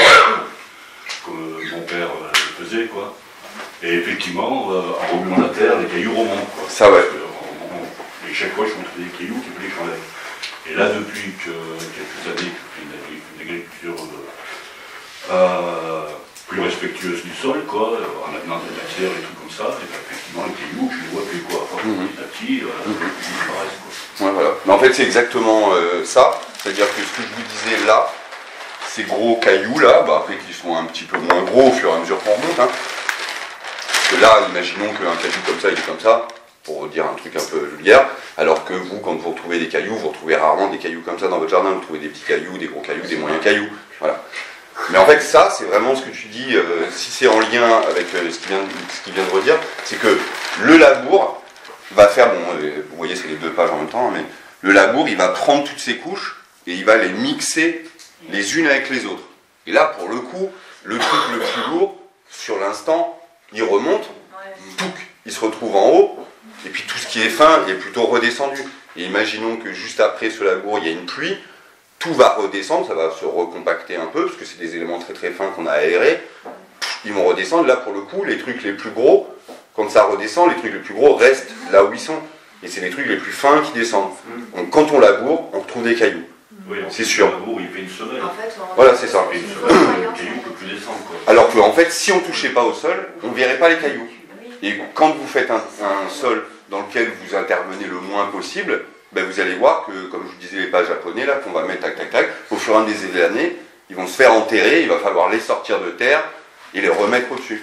comme mon père le faisait, quoi. Et effectivement, en remuant la terre, les cailloux remontent, quoi. Ça, ouais. Et chaque fois, je montrais des cailloux qui voulaient que j'enlève. Et là, depuis quelques années que je fais une agriculture plus respectueuse du sol, quoi, en amenant de la terre et tout comme ça, et ben, effectivement, les cailloux, je les vois plus, quoi. Enfin, petit à petit, ils disparaissent, quoi. Ouais, voilà. Mais en fait, c'est exactement ça. C'est-à-dire que ce que je vous disais là, ces gros cailloux là, après qu'ils sont un petit peu moins gros au fur et à mesure qu'on remonte, hein. Parce que là, imaginons qu'un caillou comme ça, il est comme ça, pour dire un truc un peu vulgaire, alors que vous, quand vous retrouvez des cailloux, vous retrouvez rarement des cailloux comme ça dans votre jardin, vous trouvez des petits cailloux, des gros cailloux, des moyens cailloux, voilà. Mais en fait, ça, c'est vraiment ce que tu dis, si c'est en lien avec ce qu'il vient de redire, c'est que le labour va faire, bon, vous voyez, c'est les deux pages en même temps, mais le labour, il va prendre toutes ces couches et il va les mixer les unes avec les autres. Et là, pour le coup, le truc le plus lourd, sur l'instant, il remonte, pouc, il se retrouve en haut, et puis tout ce qui est fin est plutôt redescendu. Et imaginons que juste après ce labour, il y a une pluie, tout va redescendre, ça va se recompacter un peu, parce que c'est des éléments très très fins qu'on a aérés, ils vont redescendre. Là, pour le coup, les trucs les plus gros, quand ça redescend, les trucs les plus gros restent là où ils sont. Et c'est les trucs les plus fins qui descendent. Donc quand on laboure, on retrouve des cailloux. Oui, c'est sûr. Le labour, il fait une semelle. En fait, voilà, c'est ça. Il fait une semelle, le caillou ne peut plus descendre, quoi. Alors qu'en fait, si on ne touchait pas au sol, on ne verrait pas les cailloux. Et quand vous faites un sol dans lequel vous intervenez le moins possible, ben vous allez voir que, comme je vous disais, les pas japonais, là, qu'on va mettre tac tac tac, au fur et à mesure des années, ils vont se faire enterrer, il va falloir les sortir de terre et les remettre au-dessus.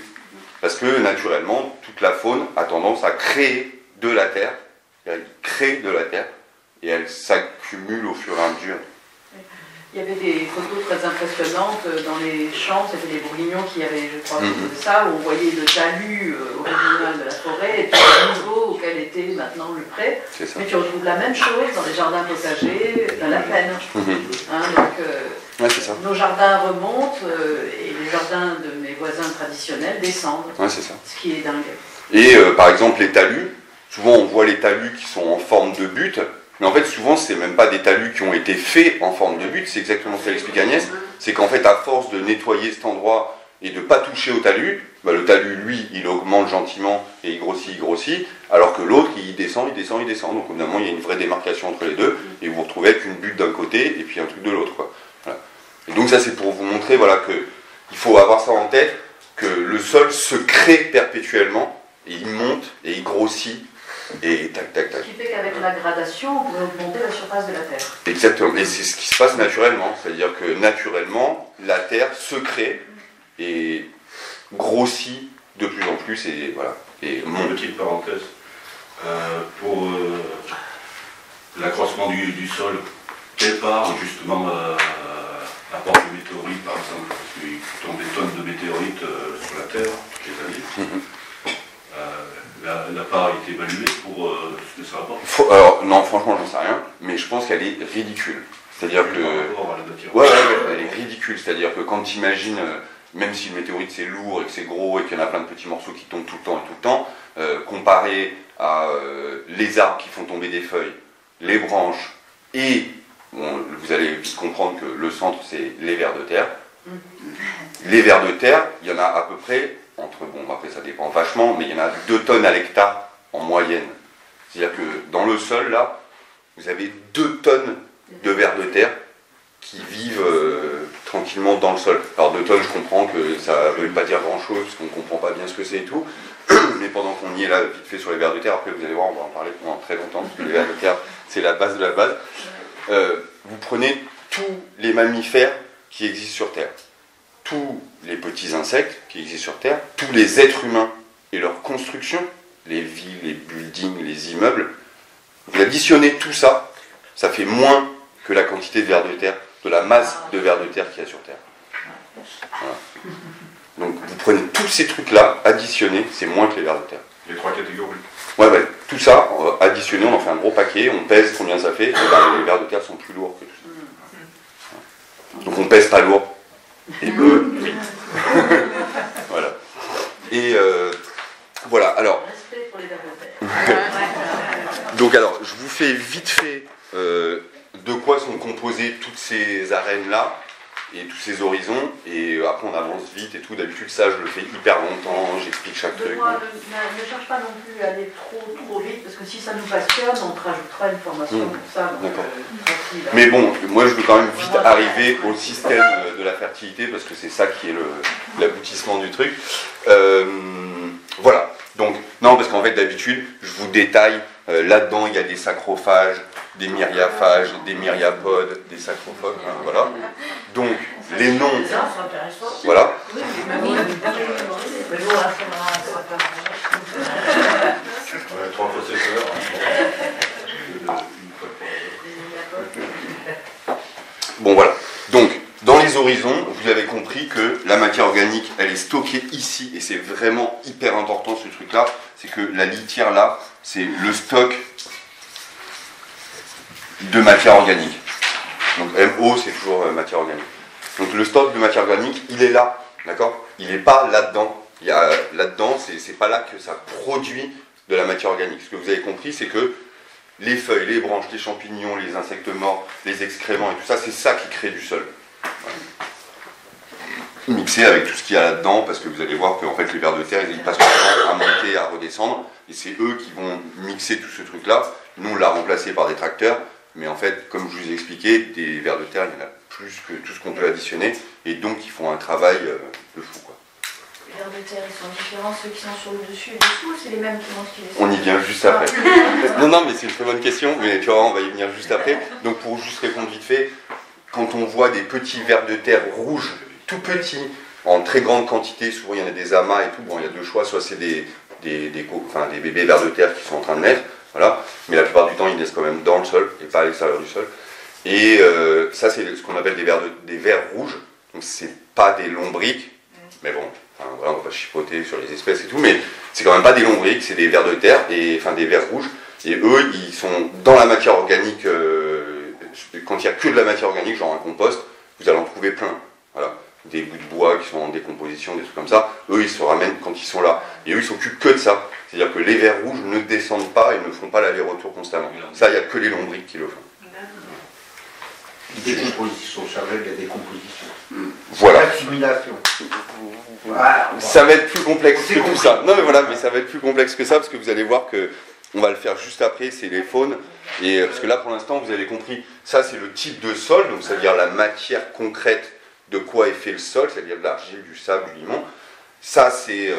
Parce que, naturellement, toute la faune a tendance à créer de la terre, elle crée de la terre, et elle s'accumule au fur et à mesure. Il y avait des photos très impressionnantes dans les champs, c'était les bourguignons qui avaient, je crois, ça, où on voyait le talus original de la forêt, et puis le niveau auquel était maintenant le pré. Mais tu retrouves la même chose dans les jardins potagers, dans la plaine. Hein, donc, ça. Nos jardins remontent, et les jardins de mes voisins traditionnels descendent. C'est ça. Ce qui est dingue. Et par exemple, les talus, souvent on voit les talus qui sont en forme de butte. Mais en fait, souvent, c'est même pas des talus qui ont été faits en forme de butte, c'est exactement ce qu'explique Agnès, c'est qu'en fait, à force de nettoyer cet endroit et de ne pas toucher au talus, bah, le talus, lui, il augmente gentiment et il grossit, alors que l'autre, il descend. Donc, évidemment, il y a une vraie démarcation entre les deux, et vous vous retrouvez avec une butte d'un côté et puis un truc de l'autre, quoi. Voilà. Et donc, ça, c'est pour vous montrer, voilà, qu'il faut avoir ça en tête, que le sol se crée perpétuellement, et il monte et il grossit. Et tac, tac, tac. Ce qui fait qu'avec la gradation, on peut augmenter la surface de la Terre. Exactement, et c'est ce qui se passe naturellement. C'est-à-dire que naturellement, la Terre se crée et grossit de plus en plus et voilà. Et Une petite parenthèse. Pour l'accroissement du sol, quelle part justement apporte le météorite par exemple? Parce qu'il tombe des tonnes de météorites sur la Terre toutes les années. La part a été évaluée pour ce que ça rapporte? Alors, non, franchement, j'en sais rien, mais je pense qu'elle est ridicule. C'est-à-dire que. Ouais, elle est ridicule. C'est-à-dire que quand tu imagines, même si le météorite c'est lourd et que c'est gros et qu'il y en a plein de petits morceaux qui tombent tout le temps, comparé à les arbres qui font tomber des feuilles, les branches, et bon, vous allez vite comprendre que le centre c'est les vers de terre. Les vers de terre, il y en a à peu près. Bon, après ça dépend vachement, mais il y en a 2 tonnes à l'hectare en moyenne. C'est-à-dire que dans le sol, là, vous avez 2 tonnes de vers de terre qui vivent tranquillement dans le sol. Alors 2 tonnes, je comprends que ça ne veut pas dire grand-chose, parce qu'on ne comprend pas bien ce que c'est et tout, mais pendant qu'on y est là, vite fait sur les vers de terre, après vous allez voir, on va en parler pendant très longtemps, parce que les vers de terre, c'est la base de la base. Vous prenez tous les mammifères qui existent sur Terre, tous les petits insectes qui existent sur Terre, tous les êtres humains et leur construction, les villes, les buildings, les immeubles, vous additionnez tout ça, ça fait moins que la quantité de vers de terre, de la masse de vers de terre qu'il y a sur Terre. Voilà. Donc vous prenez tous ces trucs-là, additionnés, c'est moins que les vers de terre. Les 3 catégories. Ouais, tout ça, additionné, on en fait un gros paquet, on pèse combien ça fait, et ben, les vers de terre sont plus lourds que tout ça. Donc on pèse pas lourd, et eux, oui. Voilà. Et voilà, alors... Respect pour les vers de terre. Donc alors, je vous fais vite fait de quoi sont composées toutes ces arènes-là, et tous ces horizons, et après on avance vite et tout. D'habitude ça je le fais hyper longtemps, j'explique chaque truc. Ne cherche pas non plus à aller trop vite, parce que si ça nous passionne, on te rajoutera une formation pour ça. D'accord. Mais bon, moi je veux quand même vite arriver au système de la fertilité, parce que c'est ça qui est l'aboutissement du truc. Voilà, donc, non, parce qu'en fait d'habitude, je vous détaille, là-dedans il y a des sacrophages, des myriaphages, des myriapodes, des sacrophages, hein, voilà. Donc, les noms, voilà. Trois possesseurs. Bon, voilà. Donc, dans les horizons, vous avez compris que la matière organique, elle est stockée ici, et c'est vraiment hyper important ce truc-là, c'est que la litière là, c'est le stock de matière organique. Donc MO, c'est toujours matière organique. Donc le stock de matière organique, il est là, d'accord? Il n'est pas là-dedans. Là-dedans, c'est pas là que ça produit de la matière organique. Ce que vous avez compris, c'est que les feuilles, les branches, les champignons, les insectes morts, les excréments et tout ça, c'est ça qui crée du sol. Voilà. Mixé avec tout ce qu'il y a là-dedans, parce que vous allez voir qu'en fait les vers de terre, ils passent leur temps à monter, à redescendre, et c'est eux qui vont mixer tout ce truc-là. Nous, on l'a remplacé par des tracteurs. Mais en fait, comme je vous ai expliqué, des vers de terre, il y en a plus que tout ce qu'on peut additionner, et donc ils font un travail de fou, quoi. Les vers de terre, ils sont différents, ceux qui sont sur le dessus et dessous, ou c'est les mêmes qui montent qui les On y vient juste après. Non, mais c'est une très bonne question, mais tu vois, on va y venir juste après. Donc pour juste répondre vite fait, quand on voit des petits vers de terre rouges, tout petits, en très grande quantité, souvent il y en a des amas et tout, bon, il y a deux choix, soit c'est des bébés vers de terre qui sont en train de naître, voilà, mais la plupart du temps ils naissent quand même dans le sol et pas à l'extérieur du sol. Et ça c'est ce qu'on appelle des vers rouges, donc c'est pas des lombriques, mais bon, enfin, voilà, on va pas chipoter sur les espèces et tout, mais c'est quand même pas des lombriques, c'est des vers de terre, et enfin des vers rouges, et eux ils sont dans la matière organique, quand il n'y a que de la matière organique, genre un compost, vous allez en trouver plein, voilà. Des bouts de bois qui sont en décomposition, des trucs comme ça, eux ils se ramènent quand ils sont là. Et eux ils s'occupent que de ça. C'est-à-dire que les vers rouges ne descendent pas et ne font pas l'aller-retour constamment. Ça, il n'y a que les lombriques qui le font. Décomposition, chargée de la décomposition. Voilà. Assimilation. Ça va être plus complexe que tout ça. Non mais voilà, mais ça va être plus complexe que ça parce que vous allez voir que on va le faire juste après, c'est les faunes. Et parce que là pour l'instant vous avez compris, ça c'est le type de sol, donc ça veut dire la matière concrète de quoi est fait le sol, c'est-à-dire de l'argile, du sable, du limon. Ça, c'est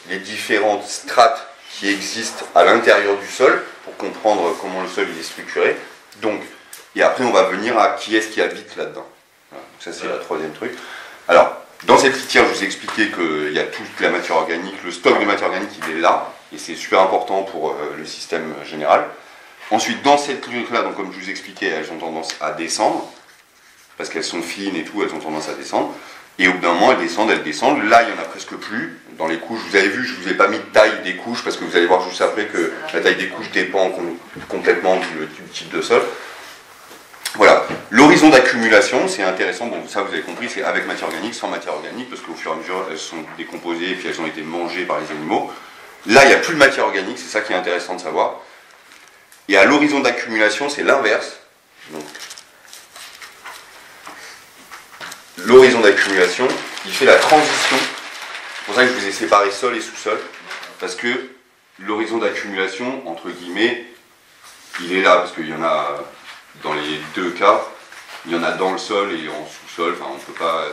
les différentes strates qui existent à l'intérieur du sol pour comprendre comment le sol il est structuré. Donc, et après, on va venir à qui est-ce qui habite là-dedans. Voilà, donc ça, c'est le troisième truc. Alors, dans cette litière, je vous ai expliqué qu'il y a toute la matière organique, le stock de matière organique, il est là, et c'est super important pour le système général. Ensuite, dans cette litière-là, donc comme je vous expliquais, elles ont tendance à descendre, parce qu'elles sont fines et tout, elles ont tendance à descendre. Et au bout d'un moment, elles descendent. Là, il n'y en a presque plus. Dans les couches, vous avez vu, je ne vous ai pas mis de taille des couches, parce que vous allez voir juste après que la taille des couches dépend complètement du type de sol. Voilà. L'horizon d'accumulation, c'est intéressant. Bon, ça, vous avez compris, c'est avec matière organique, sans matière organique, parce qu'au fur et à mesure, elles sont décomposées et puis elles ont été mangées par les animaux. Là, il n'y a plus de matière organique, c'est ça qui est intéressant de savoir. Et à l'horizon d'accumulation, c'est l'inverse. Donc, l'horizon d'accumulation, il fait la transition. C'est pour ça que je vous ai séparé sol et sous-sol. Parce que l'horizon d'accumulation, entre guillemets, il est là. Parce qu'il y en a, dans les deux cas, il y en a dans le sol et en sous-sol. Enfin, on ne peut pas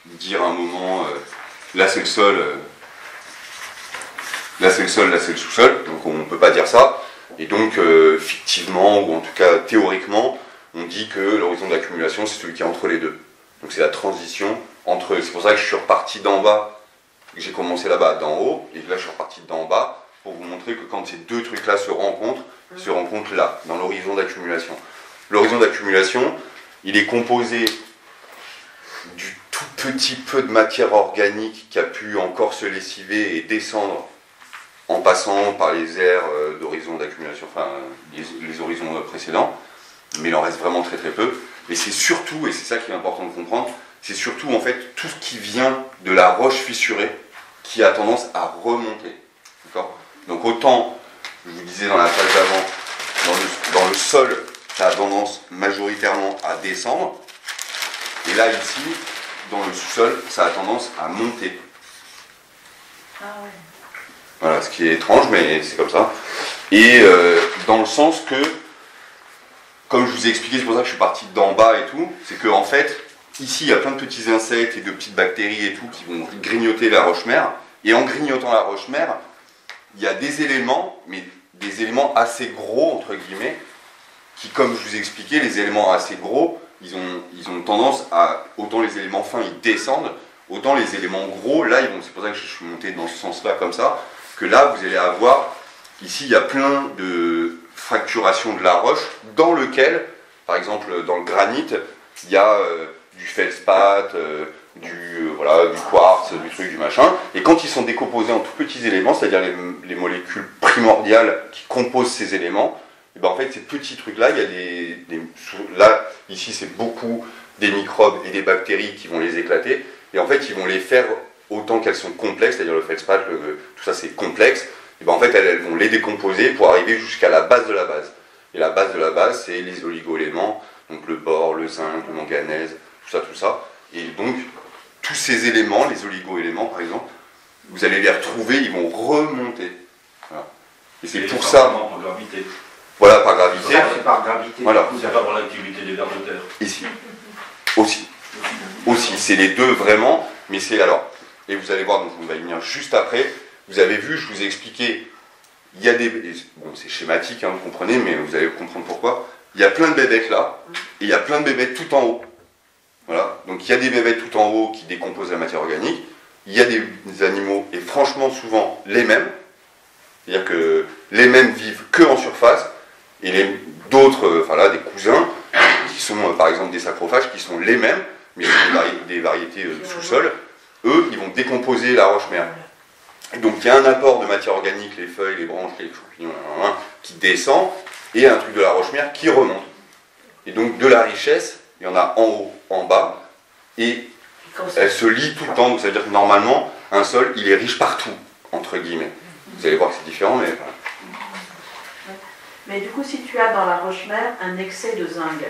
dire à un moment, là c'est le sol, là c'est le sol, là c'est le sous-sol. Donc on ne peut pas dire ça. Et donc, fictivement, ou en tout cas théoriquement, on dit que l'horizon d'accumulation, c'est celui qui est entre les deux. Donc c'est la transition entre... C'est pour ça que je suis reparti d'en bas, que j'ai commencé là-bas d'en haut, et là je suis reparti d'en bas, pour vous montrer que quand ces deux trucs-là se rencontrent, ils se rencontrent là, dans l'horizon d'accumulation. L'horizon d'accumulation, il est composé du tout petit peu de matière organique qui a pu encore se lessiver et descendre en passant par les aires d'horizon horizons d'accumulation, enfin les horizons précédents, mais il en reste vraiment très très peu. Et c'est surtout, et c'est ça qui est important de comprendre, c'est surtout en fait tout ce qui vient de la roche fissurée qui a tendance à remonter. D'accord ? Donc autant, je vous disais dans la phase d'avant, dans le sol, ça a tendance majoritairement à descendre, et là ici, dans le sous-sol, ça a tendance à monter. Ah ouais. Voilà, ce qui est étrange, mais c'est comme ça. Et dans le sens que, comme je vous ai expliqué, c'est pour ça que je suis parti d'en bas et tout, c'est qu'en fait, ici, il y a plein de petits insectes et de petites bactéries et tout qui vont grignoter la roche-mère. Et en grignotant la roche-mère, il y a des éléments, mais des éléments assez gros, entre guillemets, qui, comme je vous ai expliqué, les éléments assez gros, ils ont tendance à, autant les éléments fins, ils descendent, autant les éléments gros, là, c'est pour ça que je suis monté dans ce sens-là, comme ça, que là, vous allez avoir, ici, il y a plein de fracturations de la roche, dans lequel, par exemple, dans le granit, il y a du feldspath, du quartz, du truc, du machin, et quand ils sont décomposés en tout petits éléments, c'est-à-dire les molécules primordiales qui composent ces éléments, et ben en fait, ces petits trucs-là, il y a là, ici, c'est beaucoup des microbes et des bactéries qui vont les éclater, et en fait, ils vont les faire autant qu'elles sont complexes, c'est-à-dire le feldspath, tout ça, c'est complexe, et ben en fait, elles vont les décomposer pour arriver jusqu'à la base de la base. Et la base de la base, c'est les oligo-éléments, donc le bore, le zinc, le manganèse, tout ça. Et donc, tous ces éléments, les oligo-éléments par exemple, vous allez les retrouver, ils vont remonter. Voilà. Et c'est pour ça. Par gravité. Voilà, par gravité. Ça, c'est par gravité. Voilà. C'est pas par l'activité des vers de terre. Ici. Aussi, c'est les deux vraiment, mais c'est alors. Et vous allez voir, donc on va y venir juste après. Vous avez vu, je vous ai expliqué, il y a des. Bon, c'est schématique, hein, vous comprenez, mais vous allez comprendre pourquoi. Il y a plein de bébêtes là, et il y a plein de bébêtes tout en haut. Voilà. Donc il y a des bébêtes tout en haut qui décomposent la matière organique. Il y a des animaux, et franchement souvent les mêmes. C'est-à-dire que les mêmes vivent que en surface, et d'autres, des cousins, qui sont par exemple des sacrophages, qui sont les mêmes, mais des variétés sous-sol, eux, ils vont décomposer la roche-mère. Et donc il y a un apport de matière organique, les feuilles, les branches, les champignons, qui descend, et un truc de la roche-mère qui remonte. Et donc de la richesse, il y en a en haut, en bas, et elle se lie tout le temps, donc ça veut dire que normalement, un sol, il est riche partout, entre guillemets. Vous allez voir que c'est différent, mais voilà. Mais du coup, si tu as dans la roche-mère un excès de zinc,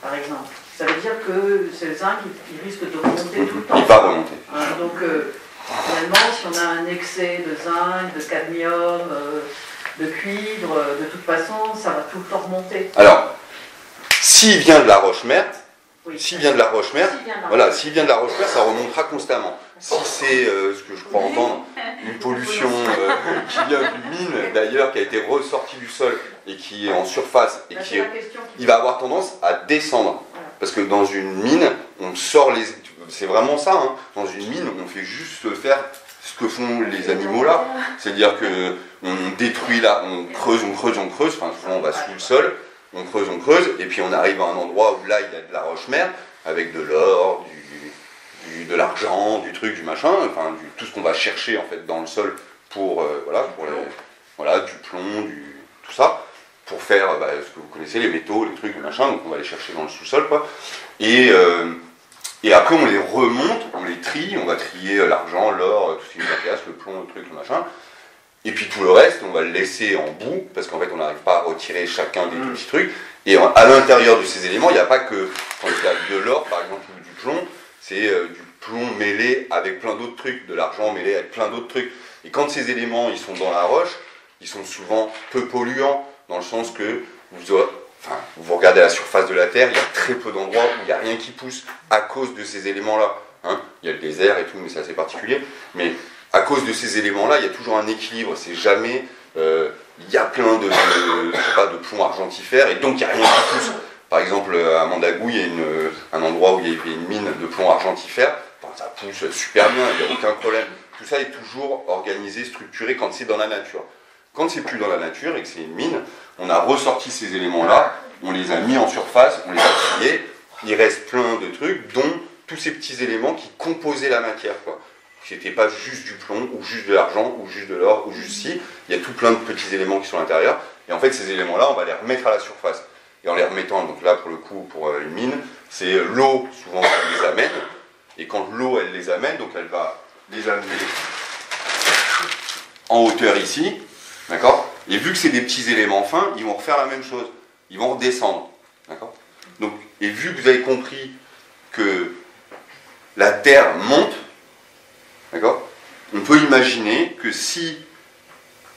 par exemple, ça veut dire que ce zinc, il risque de remonter tout le temps. Il va remonter. Donc, finalement, si on a un excès de zinc, de cadmium, de cuivre, de toute façon, ça va tout le temps remonter. Alors, s'il vient de la roche-mère, Oui. s'il vient de la roche-mère, s'il vient de la roche-mère, ça remontera constamment. Si c'est ce que je crois entendre, une pollution qui vient d'une mine d'ailleurs, qui a été ressortie du sol et qui est en surface, et il va avoir tendance à descendre. Parce que dans une mine, on sort les. C'est vraiment ça, hein. Dans une mine, on fait juste faire ce que font les animaux là. C'est-à-dire qu'on détruit là, on creuse, enfin souvent on va sous le sol. On creuse, et puis on arrive à un endroit où là il y a de la roche-mère, avec de l'or, de l'argent, du truc, du machin, enfin tout ce qu'on va chercher en fait dans le sol pour du plomb, tout ça, pour faire ce que vous connaissez, les métaux, les trucs, le machin, donc on va les chercher dans le sous-sol, quoi. Et après on les remonte, on les trie, on va trier l'argent, l'or, tout ce qui nous intéresse, le plomb, le truc, le machin. Et puis tout le reste, on va le laisser en bout, parce qu'en fait on n'arrive pas à retirer chacun des petits trucs. Et à l'intérieur de ces éléments, il n'y a pas que, quand il y a de l'or par exemple, ou du plomb, c'est du plomb mêlé avec plein d'autres trucs, de l'argent mêlé avec plein d'autres trucs. Et quand ces éléments ils sont dans la roche, ils sont souvent peu polluants, dans le sens que vous regardez la surface de la Terre, il y a très peu d'endroits où il n'y a rien qui pousse à cause de ces éléments-là. Hein, il y a le désert et tout, mais c'est assez particulier. Mais à cause de ces éléments-là, il y a toujours un équilibre. C'est jamais, il y a plein de plomb argentifère et donc il n'y a rien qui pousse. Par exemple, à Mandagou, il y a un endroit où il y avait une mine de plomb argentifère. Enfin, ça pousse super bien, il n'y a aucun problème. Tout ça est toujours organisé, structuré quand c'est dans la nature. Quand c'est plus dans la nature et que c'est une mine, on a ressorti ces éléments-là, on les a mis en surface, on les a triés. Il reste plein de trucs, dont tous ces petits éléments qui composaient la matière, quoi. C'était pas juste du plomb, ou juste de l'argent, ou juste de l'or, ou juste ci. Il y a tout plein de petits éléments qui sont à l'intérieur. Et en fait, ces éléments-là, on va les remettre à la surface. Et en les remettant, donc là, pour le coup, pour une mine, c'est l'eau, souvent, qui les amène. Et quand l'eau, elle les amène, donc elle va les amener en hauteur ici, d'accord? Et vu que c'est des petits éléments fins, ils vont refaire la même chose. Ils vont redescendre, d'accord? Donc, et vu que vous avez compris que la Terre monte, d'accord? On peut imaginer que si,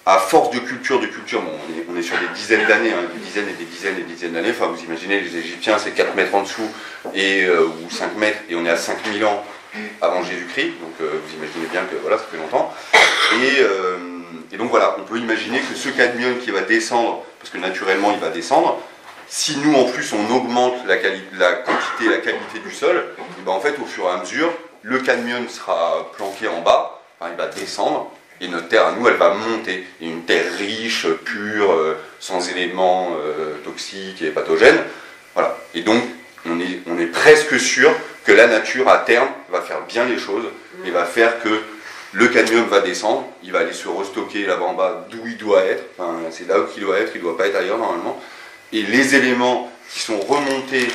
à force de culture, bon, on est sur des dizaines d'années, hein, des dizaines et des dizaines et des dizaines d'années, enfin vous imaginez les Égyptiens c'est 4 mètres en dessous, ou 5 mètres, et on est à 5000 ans avant Jésus-Christ, donc vous imaginez bien que voilà, ça fait longtemps. Et donc voilà, on peut imaginer que ce cadmium qui va descendre, parce que naturellement il va descendre, si nous en plus on augmente la quantité et la qualité du sol, et ben en fait au fur et à mesure, le cadmium sera planqué en bas, enfin, il va descendre, et notre terre à nous elle va monter. Et une terre riche, pure, sans éléments toxiques et pathogènes. Voilà. Et donc on est presque sûr que la nature à terme va faire bien les choses et va faire que le cadmium va descendre, il va aller se restocker là-bas en bas d'où il doit être, enfin, c'est là où il doit être, il ne doit pas être ailleurs normalement. Et les éléments qui sont remontés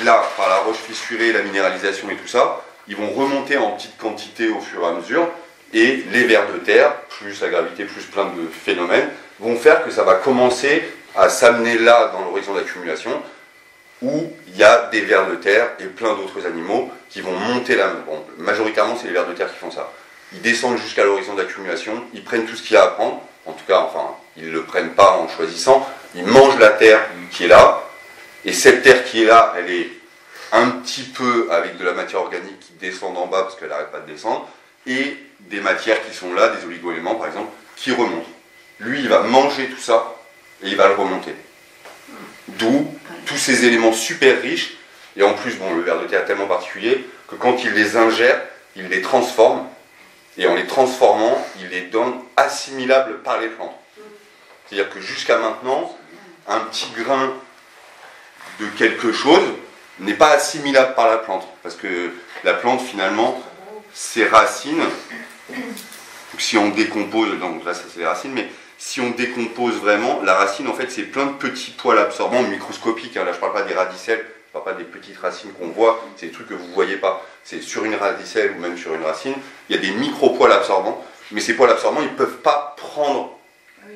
là par la roche fissurée, la minéralisation et tout ça, ils vont remonter en petite quantité au fur et à mesure, et les vers de terre, plus la gravité, plus plein de phénomènes, vont faire que ça va commencer à s'amener là dans l'horizon d'accumulation, où il y a des vers de terre et plein d'autres animaux qui vont monter là. Bon, majoritairement, c'est les vers de terre qui font ça. Ils descendent jusqu'à l'horizon d'accumulation, ils prennent tout ce qu'il y a à prendre, en tout cas, enfin, ils ne le prennent pas en choisissant, ils mangent la terre qui est là, et cette terre qui est là, elle est un petit peu avec de la matière organique qui descend en bas parce qu'elle n'arrête pas de descendre, et des matières qui sont là, des oligo-éléments par exemple, qui remontent. Lui, il va manger tout ça, et il va le remonter. D'où tous ces éléments super riches, et en plus, bon, le ver de terre est tellement particulier, que quand il les ingère, il les transforme, et en les transformant, il les donne assimilables par les plantes. C'est-à-dire que jusqu'à maintenant, un petit grain de quelque chose n'est pas assimilable par la plante, parce que la plante, finalement, ses racines, si on décompose, donc là, ça c'est les racines, mais si on décompose vraiment, la racine, en fait, c'est plein de petits poils absorbants microscopiques. Hein. Là, je ne parle pas des radicelles, je ne parle pas des petites racines qu'on voit, c'est des trucs que vous ne voyez pas. C'est sur une radicelle ou même sur une racine, il y a des micro-poils absorbants, mais ces poils absorbants, ils ne peuvent pas prendre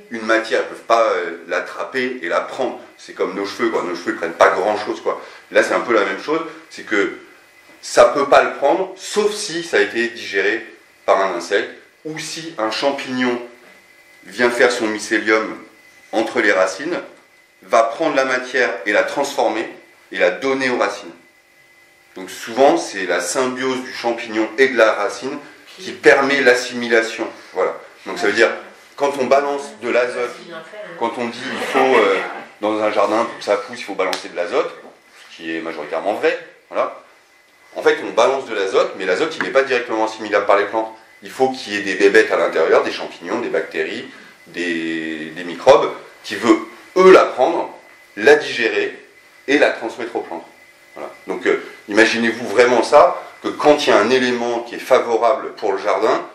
une matière, ils ne peuvent pas l'attraper et la prendre. C'est comme nos cheveux, quoi. Nos cheveux ne prennent pas grand-chose, quoi. Là, c'est un peu la même chose, c'est que ça ne peut pas le prendre, sauf si ça a été digéré par un insecte, ou si un champignon vient faire son mycélium entre les racines, va prendre la matière et la transformer et la donner aux racines. Donc souvent, c'est la symbiose du champignon et de la racine qui permet l'assimilation. Voilà. Donc ça veut dire, quand on balance de l'azote, quand on dit il faut, dans un jardin, pour que ça pousse, il faut balancer de l'azote, ce qui est majoritairement vrai, voilà. En fait, on balance de l'azote, mais l'azote, il n'est pas directement assimilable par les plantes. Il faut qu'il y ait des bébêtes à l'intérieur, des champignons, des bactéries, des microbes, qui veulent, eux, la prendre, la digérer et la transmettre aux plantes. Voilà. Donc, imaginez-vous vraiment ça, que quand il y a un élément qui est favorable pour le jardin,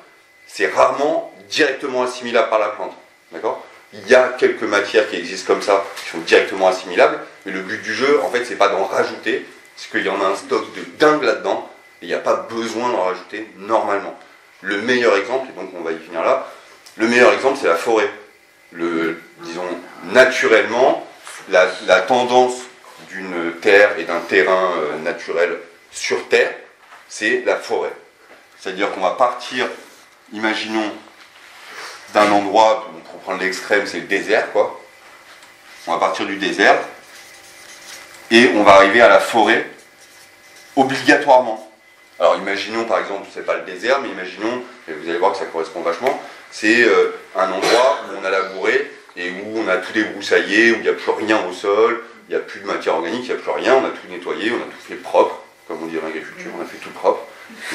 c'est rarement directement assimilable par la plante. D'accord ? Il y a quelques matières qui existent comme ça, qui sont directement assimilables, mais le but du jeu, en fait, c'est pas d'en rajouter, c'est qu'il y en a un stock de dingue là-dedans, et il n'y a pas besoin d'en rajouter normalement. Le meilleur exemple, et donc on va y finir là, le meilleur exemple, c'est la forêt. Disons, naturellement, la tendance d'une terre et d'un terrain naturel sur Terre, c'est la forêt. C'est-à-dire qu'on va partir, imaginons, d'un endroit, pour prendre l'extrême, c'est le désert, quoi. On va partir du désert, et on va arriver à la forêt, obligatoirement. Alors imaginons par exemple, c'est pas le désert, mais imaginons, et vous allez voir que ça correspond vachement, c'est un endroit où on a labouré et où on a tout débroussaillé, où il n'y a plus rien au sol, il n'y a plus de matière organique, il n'y a plus rien, on a tout nettoyé, on a tout fait propre, comme on dit en agriculture, on a fait tout propre.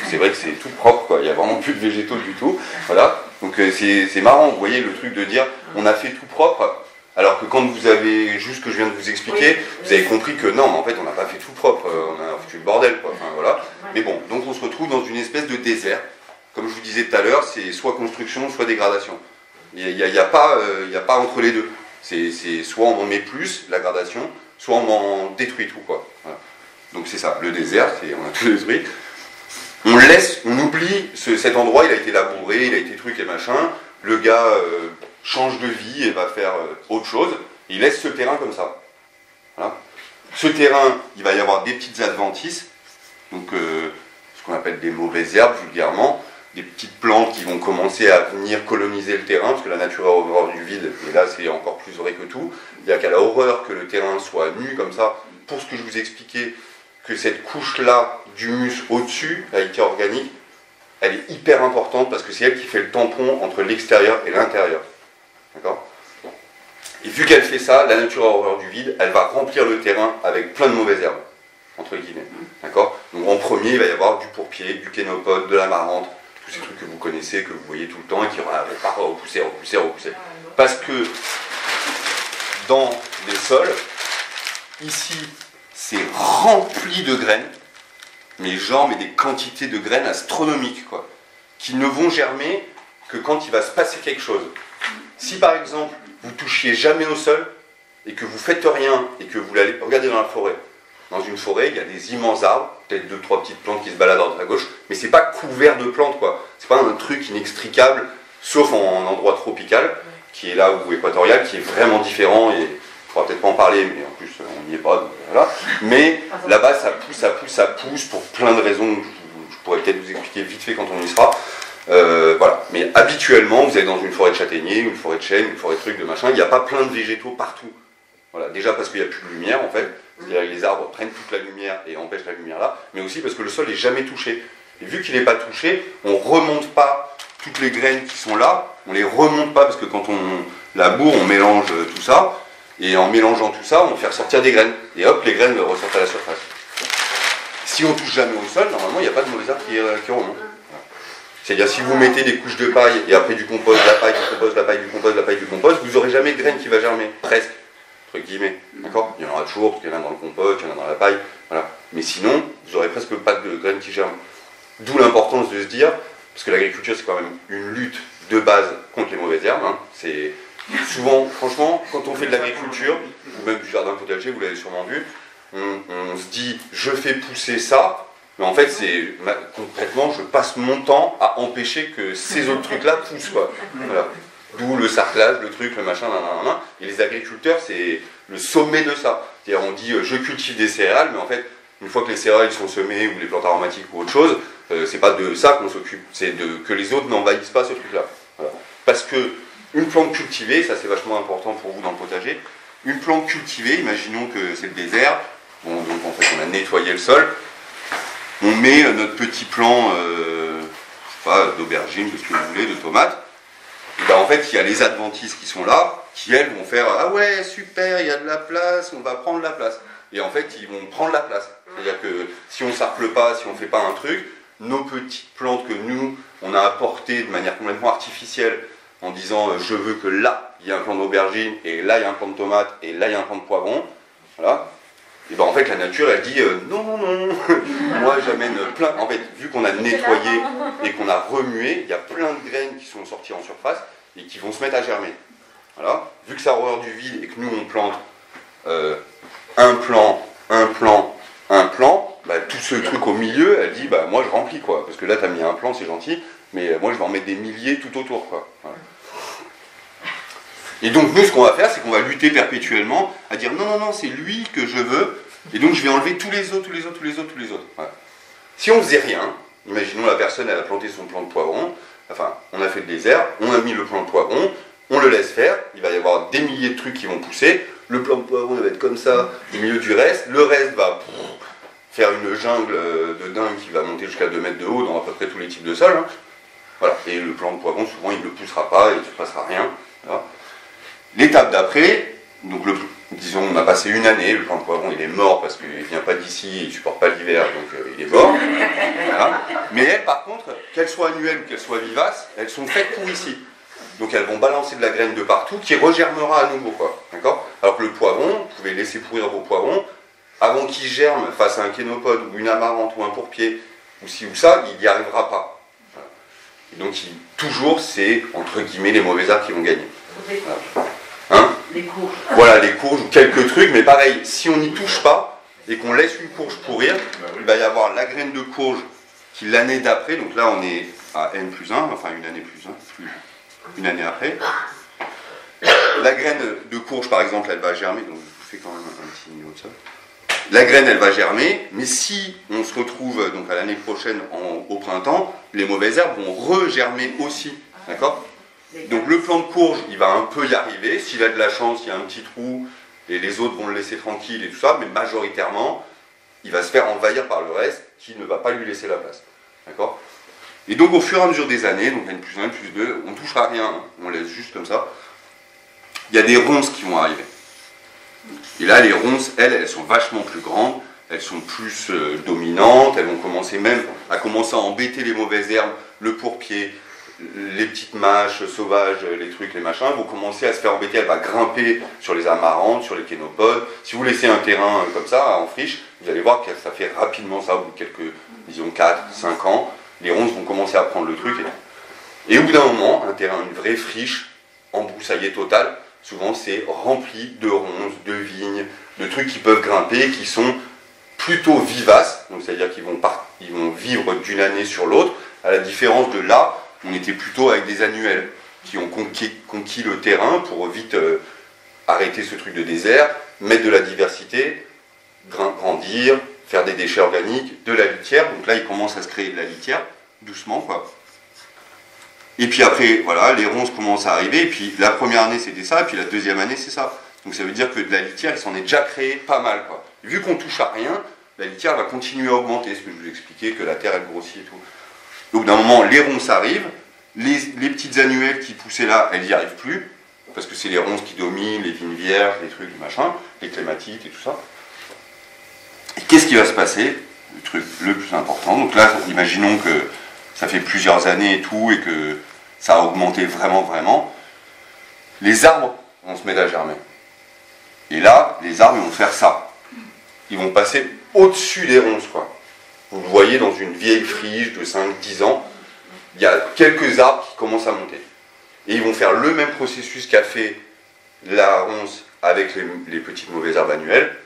C'est vrai que c'est tout propre, quoi. Il n'y a vraiment plus de végétaux du tout. Voilà. Donc c'est marrant, vous voyez le truc de dire on a fait tout propre, Alors que quand vous avez juste ce que je viens de vous expliquer, vous avez compris que non, en fait, on n'a pas fait tout propre, on a foutu le bordel, quoi. Enfin, voilà. Mais bon, donc on se retrouve dans une espèce de désert. Comme je vous disais tout à l'heure, c'est soit construction, soit dégradation. Il n'y a pas entre les deux. C'est soit on en met plus, la gradation, soit on en détruit tout, quoi. Voilà. Donc c'est ça, le désert, on a tout détruit. On oublie cet endroit, il a été labouré, il a été truc et machin. Le gars change de vie et va faire autre chose. Il laisse ce terrain comme ça. Voilà. Ce terrain, il va y avoir des petites adventices, donc ce qu'on appelle des mauvaises herbes vulgairement, des petites plantes qui vont commencer à venir coloniser le terrain, parce que la nature a horreur du vide, et là c'est encore plus vrai que tout. Il n'y a qu'à la horreur que le terrain soit nu comme ça, pour ce que je vous expliquais, que cette couche-là d'humus au-dessus, la qualité organique, elle est hyper importante parce que c'est elle qui fait le tampon entre l'extérieur et l'intérieur. D'accord ? Et vu qu'elle fait ça, la nature a horreur du vide, elle va remplir le terrain avec plein de mauvaises herbes, entre guillemets. D'accord ? Donc en premier, il va y avoir du pourpier, du kénopode, de l'amarante, tous ces trucs que vous connaissez, que vous voyez tout le temps et qui vont pas repousser. Parce que dans les sols, ici, c'est rempli de graines, mais des quantités de graines astronomiques, quoi, qui ne vont germer que quand il va se passer quelque chose. Si par exemple, vous touchiez jamais au sol, et que vous faites rien, et que vous allez regarder dans la forêt, dans une forêt, il y a des immenses arbres, peut-être 2-3 petites plantes qui se baladent à droite à gauche, mais c'est pas couvert de plantes, quoi. C'est pas un truc inextricable, sauf en endroit tropical, qui est là ou équatorial, qui est vraiment différent, et on pourra peut-être pas en parler, mais en plus on n'y est pas, donc voilà. Mais là-bas ça pousse pour plein de raisons, je pourrais peut-être vous expliquer vite fait quand on y sera. Voilà. Mais habituellement, vous êtes dans une forêt de châtaigniers, une forêt de chênes, une forêt de trucs, de machin, il n'y a pas plein de végétaux partout. Voilà. Déjà parce qu'il n'y a plus de lumière en fait, c'est-à-dire que les arbres prennent toute la lumière et empêchent la lumière là, mais aussi parce que le sol n'est jamais touché. Et vu qu'il n'est pas touché, on ne remonte pas toutes les graines qui sont là, on les remonte pas parce que quand on laboure, on mélange tout ça, et en mélangeant tout ça, on fait ressortir des graines. Et hop, les graines ressortent à la surface. Si on touche jamais au sol, normalement, il n'y a pas de mauvais arbres qui remontent. C'est-à-dire, si vous mettez des couches de paille, et après du compost, la paille, du compost, la paille, du compost, la paille, du compost, vous n'aurez jamais de graines qui va germer. Presque. Entre guillemets. D'accord ? Il y en aura toujours, parce qu'il y en a dans le compost, il y en a dans la paille. Voilà. Mais sinon, vous n'aurez presque pas de graines qui germent. D'où l'importance de se dire, parce que l'agriculture, c'est quand même une lutte de base contre les mauvaises herbes. Hein. C'est souvent, franchement, quand on fait de l'agriculture, ou même du jardin potager, vous l'avez sûrement vu, on se dit, je fais pousser ça, mais en fait, c'est concrètement, je passe mon temps à empêcher que ces autres trucs-là poussent, quoi. Voilà. D'où le sarclage, le truc, le machin, nanana. Et les agriculteurs, c'est le sommet de ça. C'est-à-dire, on dit, je cultive des céréales, mais en fait, une fois que les céréales sont semées, ou les plantes aromatiques, ou autre chose, c'est pas de ça qu'on s'occupe, c'est que les autres n'envahissent pas ce truc-là. Voilà. Parce que une plante cultivée, ça c'est vachement important pour vous dans le potager, une plante cultivée, imaginons que c'est le désert, bon, donc en fait on a nettoyé le sol, on met notre petit plant, je sais pas, d'aubergine, de ce que vous voulez, de tomates, et ben en fait il y a les adventices qui sont là, qui elles vont faire, ah ouais, super, il y a de la place, on va prendre la place. Et en fait ils vont prendre la place. C'est-à-dire que si on ne sarcle pas, si on ne fait pas un truc, nos petites plantes que nous, on a apportées de manière complètement artificielle, en disant je veux que là, il y a un plant d'aubergine, et là, il y a un plant de tomate, et là, il y a un plant de poivron, voilà. Et bien en fait, la nature, elle dit non, moi j'amène plein. En fait, vu qu'on a nettoyé et qu'on a remué, il y a plein de graines qui sont sorties en surface et qui vont se mettre à germer. Voilà. Vu que ça a horreur du vide et que nous, on plante un plant, bah, tout ce truc au milieu, elle dit bah moi je remplis quoi, parce que là t'as mis un plant, c'est gentil, mais moi je vais en mettre des milliers tout autour quoi. Voilà. Et donc nous ce qu'on va faire, c'est qu'on va lutter perpétuellement à dire non, c'est lui que je veux, et donc je vais enlever tous les autres. Voilà. Si on faisait rien, imaginons la personne elle a planté son plant de poivron, enfin on a fait le désert, on a mis le plant de poivron, on le laisse faire, il va y avoir des milliers de trucs qui vont pousser, le plant de poivron va être comme ça au milieu du reste, le reste va faire une jungle de dingue qui va monter jusqu'à 2 mètres de haut dans à peu près tous les types de sols. Hein. Voilà. Et le plant de poivron, souvent, il ne le poussera pas et il ne se passera rien. Voilà. L'étape d'après, donc disons, on a passé une année, le plant de poivron, il est mort parce qu'il ne vient pas d'ici, il ne supporte pas l'hiver, donc il est mort. Voilà. Mais elles, par contre, qu'elles soient annuelles ou qu'elles soient vivaces, elles sont faites pour ici. donc elles vont balancer de la graine de partout, qui regermera à nouveau, quoi. D'accord? Alors que le poivron, vous pouvez laisser pourrir vos poivrons, avant qu'ils germent face à un kénopode, ou une amarante, ou un pourpier, ou ci ou ça, il n'y arrivera pas. Voilà. Et donc, toujours, c'est, entre guillemets, les mauvais arbres qui vont gagner. Voilà. Hein? Les courges. Voilà, les courges, ou quelques trucs, mais pareil, si on n'y touche pas, et qu'on laisse une courge pourrir, il va y avoir la graine de courge qui, l'année d'après, donc là, on est à N+1, enfin une année plus 1, une année après. La graine de courge, par exemple, elle va germer, donc je vous fais quand même un petit niveau de ça. La graine, elle va germer, mais si on se retrouve donc à l'année prochaine au printemps, les mauvaises herbes vont regermer aussi, d'accord? Donc le plant de courge, il va un peu y arriver, s'il a de la chance, il y a un petit trou, et les autres vont le laisser tranquille et tout ça, mais majoritairement, il va se faire envahir par le reste, qui ne va pas lui laisser la place, d'accord? Et donc au fur et à mesure des années, donc N+1, N+2, on ne touchera rien, hein, on laisse juste comme ça, il y a des ronces qui vont arriver. Et là, les ronces, elles sont vachement plus grandes, elles sont plus dominantes, elles vont commencer même à embêter les mauvaises herbes, le pourpier, les petites mâches sauvages, les trucs, les machins, vont commencer à se faire embêter, elle va grimper sur les amarantes, sur les kénopodes. Si vous laissez un terrain comme ça, en friche, vous allez voir que ça fait rapidement ça, au bout de quelques, disons 4, 5 ans, les ronces vont commencer à prendre le truc. Et au bout d'un moment, un terrain, une vraie friche, embroussaillée totale, souvent c'est rempli de ronces, de vignes, de trucs qui peuvent grimper, qui sont plutôt vivaces, donc c'est-à-dire qu'ils vont vivre d'une année sur l'autre, à la différence de là, on était plutôt avec des annuels qui ont conquis le terrain pour vite arrêter ce truc de désert, mettre de la diversité, grandir, faire des déchets organiques, de la litière. Donc là, il commence à se créer de la litière, doucement, quoi. Et puis après, voilà, les ronces commencent à arriver, et puis la première année, c'était ça, et puis la deuxième année, c'est ça. Donc ça veut dire que de la litière, il s'en est déjà créé pas mal, quoi. Vu qu'on touche à rien, la litière va continuer à augmenter, ce que je vous expliquais, que la terre, elle grossit et tout. Donc d'un moment, les ronces arrivent, les petites annuelles qui poussaient là, elles n'y arrivent plus, parce que c'est les ronces qui dominent, les vignes vierges, les trucs, les machins, les clématites et tout ça. Et qu'est-ce qui va se passer? Le truc le plus important, donc là, imaginons que ça fait plusieurs années et tout, et que ça a augmenté vraiment, vraiment, les arbres vont se mettre à germer. Et là, les arbres, ils vont faire ça. Ils vont passer au-dessus des ronces, quoi. Vous le voyez dans une vieille friche de 5-10 ans, il y a quelques arbres qui commencent à monter. Et ils vont faire le même processus qu'a fait la ronce avec les petites mauvaises herbes annuelles.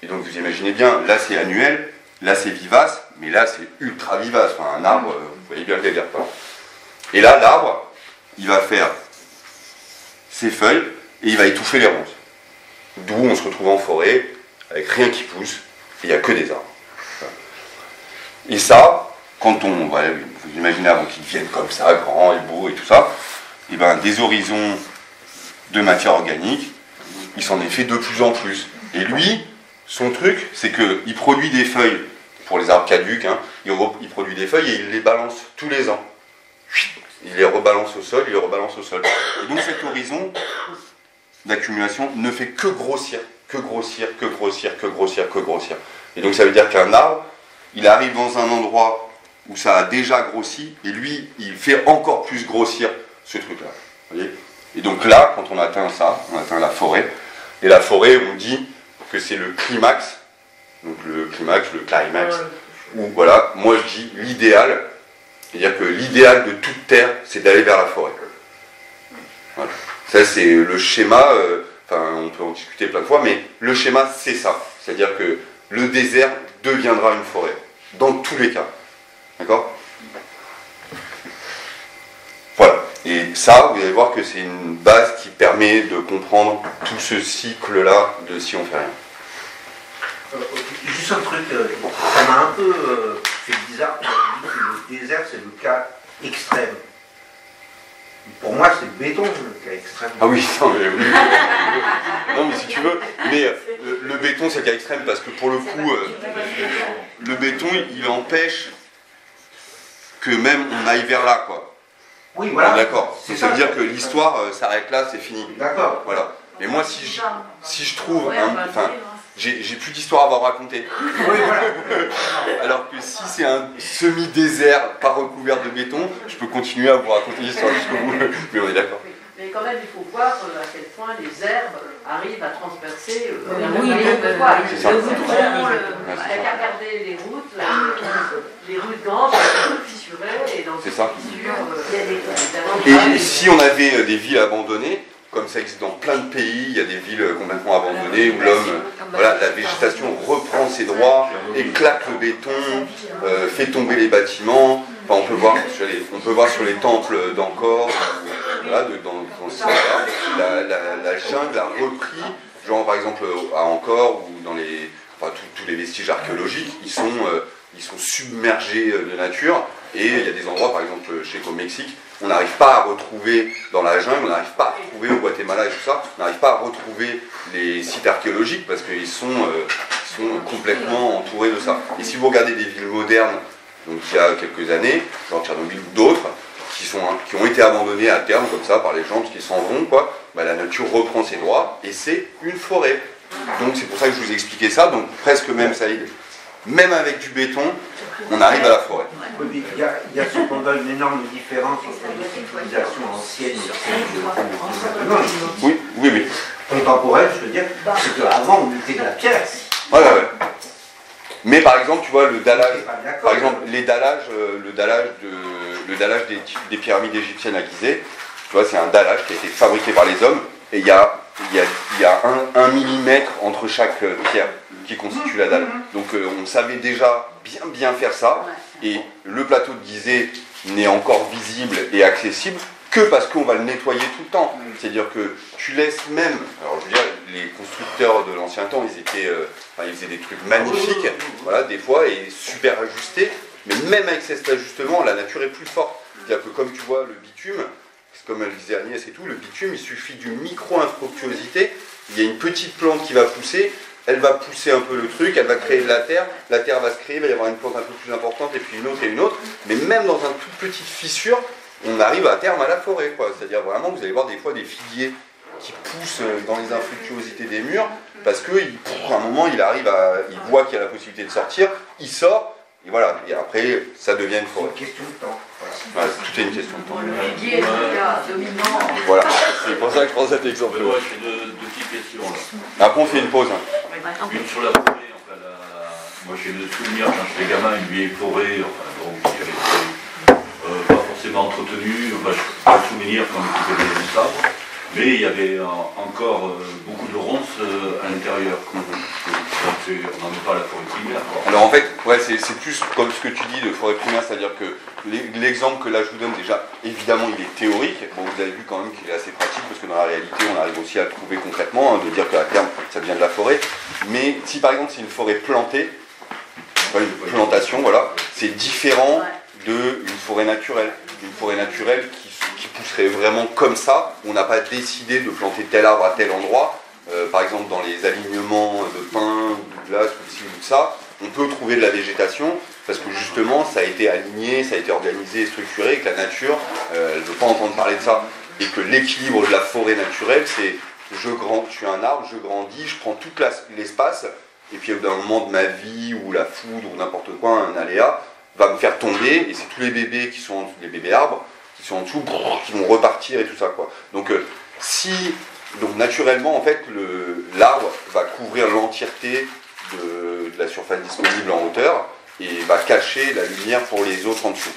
Et donc vous imaginez bien, là c'est annuel, là c'est vivace, mais là c'est ultra vivace. Enfin, un arbre, vous voyez bien le délire, quoi. Et là, l'arbre, il va faire ses feuilles et il va étouffer les ronces. D'où on se retrouve en forêt, avec rien qui pousse, et il n'y a que des arbres. Et ça, quand voilà, vous imaginez avant qu'ils deviennent comme ça, grands et beaux et tout ça, et ben des horizons de matière organique, il s'en est fait de plus en plus. Et lui, son truc, c'est qu'il produit des feuilles, pour les arbres caducs, hein, il produit des feuilles et il les balance tous les ans. Il les rebalance au sol, il les rebalance au sol. Et donc cet horizon d'accumulation ne fait que grossir, que grossir, que grossir, que grossir, que grossir. Et donc ça veut dire qu'un arbre, il arrive dans un endroit où ça a déjà grossi, et lui, il fait encore plus grossir ce truc-là. Vous voyez ? Et donc là, quand on atteint ça, on atteint la forêt, et la forêt, on dit que c'est le climax, donc le climax, ou voilà, moi je dis l'idéal, c'est-à-dire que l'idéal de toute terre, c'est d'aller vers la forêt. Voilà. Ça, c'est le schéma, on peut en discuter plein de fois, mais le schéma, c'est ça. C'est-à-dire que le désert deviendra une forêt, dans tous les cas. D'accord ? Voilà. Et ça, vous allez voir que c'est une base qui permet de comprendre tout ce cycle-là de si on fait rien. Juste un truc, ça m'a un peu fait bizarre, tu as dit que le désert c'est le cas extrême. Pour moi c'est le béton le cas extrême. Ah oui, non mais, non, mais si tu veux, mais le béton c'est le cas extrême parce que pour le coup, le béton il empêche que même on aille vers là, quoi. Oui, voilà. D'accord. Ça veut dire que l'histoire s'arrête là, c'est fini. D'accord. Voilà. Mais moi si je trouve j'ai plus d'histoire à vous raconter. Oui, voilà. Alors que si c'est un semi-désert pas recouvert de béton, je peux continuer à vous raconter l'histoire jusqu'au bout. Mais on est d'accord. Mais quand même, il faut voir à quel point les herbes arrivent à transpercer Oui, c'est ça. le goudron, elle a regardé les routes grandes, elles sont fissurées, et dans C'est ça. fissures, il y a des Et si on avait des villes abandonnées, comme ça existe dans plein de pays, il y a des villes complètement abandonnées où l'homme, voilà, la végétation reprend ses droits, éclate le béton, fait tomber les bâtiments. Enfin, on peut voir sur les temples d'Angkor, voilà, dans ce sens-là, la jungle a repris, genre par exemple à Angkor ou dans tous les vestiges archéologiques, ils sont submergés de nature. Et il y a des endroits, par exemple, je sais qu'au Mexique, on n'arrive pas à retrouver dans la jungle, on n'arrive pas à retrouver au Guatemala et tout ça, on n'arrive pas à retrouver les sites archéologiques parce qu'ils sont complètement entourés de ça. Et si vous regardez des villes modernes, donc il y a quelques années, genre Tchernobyl ou d'autres, qui ont été abandonnées à terme comme ça par les gens, parce qu'ils s'en vont, quoi, bah, la nature reprend ses droits et c'est une forêt. Donc c'est pour ça que je vous ai expliqué ça, donc presque même Saïd. Même avec du béton, on arrive à la forêt. Oui, il y a cependant une énorme différence entre les civilisations anciennes et celles Oui, oui, oui. contemporaines, je veux dire, c'est qu'avant on était de la pierre. Ouais. Mais par exemple, tu vois, le dallage, Pas d'accord. par exemple, le dallage des pyramides égyptiennes à Gizeh, tu vois, c'est un dallage qui a été fabriqué par les hommes, et il y a 1 millimètre entre chaque pierre qui constitue la dalle. Donc on savait déjà bien faire ça, et le plateau de Gizeh n'est encore visible et accessible que parce qu'on va le nettoyer tout le temps. C'est-à-dire que tu laisses même, alors je veux dire, les constructeurs de l'ancien temps, ils faisaient des trucs magnifiques, voilà, des fois, et super ajustés, mais même avec cet ajustement, la nature est plus forte. C'est-à-dire que comme tu vois, le bitume, comme elle disait Agnès et tout, le bitume, il suffit d'une micro-infructuosité, il y a une petite plante qui va pousser, elle va pousser un peu le truc, elle va créer de la terre va se créer, il va y avoir une plante un peu plus importante, et puis une autre et une autre, mais même dans une toute petite fissure, on arrive à terme à la forêt, quoi. C'est-à-dire vraiment, vous allez voir des fois des figuiers qui poussent dans les infructuosités des murs, parce qu'à un moment, il voit qu'il y a la possibilité de sortir, il sort, et voilà, et après, ça devient une forêt. C'est une question de temps. Voilà, tout est une question de temps. Le figuier est le cas dominant. Voilà, c'est pour ça que je prends cet exemple. Moi, je fais deux petites questions là. Après, on fait une pause. Une sur la forêt, enfin, moi j'ai le souvenir quand j'étais gamin, une vieille forêt, enfin, donc, qui avait été pas forcément entretenue, enfin, je n'ai pas le souvenir quand on coupait les arbres, mais il y avait encore beaucoup de ronces à l'intérieur. Donc on n'en est pas à la forêt primaire. Alors en fait, ouais, c'est plus comme ce que tu dis de forêt primaire, c'est-à-dire que l'exemple que là je vous donne déjà, évidemment il est théorique, bon, vous avez vu quand même qu'il est assez pratique, parce que dans la réalité on arrive aussi à le trouver concrètement, de dire qu'à terme ça devient de la forêt, mais si par exemple c'est une forêt plantée, une plantation, voilà, c'est différent d'une forêt naturelle. Une forêt naturelle qui pousserait vraiment comme ça, on n'a pas décidé de planter tel arbre à tel endroit, par exemple dans les alignements de pins, ou de glace, ou de ci ou de ça, on peut trouver de la végétation, parce que justement ça a été aligné, ça a été organisé et structuré, et que la nature, elle ne veut pas entendre parler de ça, et que l'équilibre de la forêt naturelle, c'est je suis un arbre, je grandis, je prends tout l'espace, et puis au bout d'un moment de ma vie, ou la foudre, ou n'importe quoi, un aléa, va me faire tomber, et c'est tous les bébés qui sont les bébés arbres, qui sont en dessous, qui vont repartir et tout ça, quoi. Donc donc naturellement, en fait, l'arbre va couvrir l'entièreté de la surface disponible en hauteur, et va cacher la lumière pour les autres en dessous.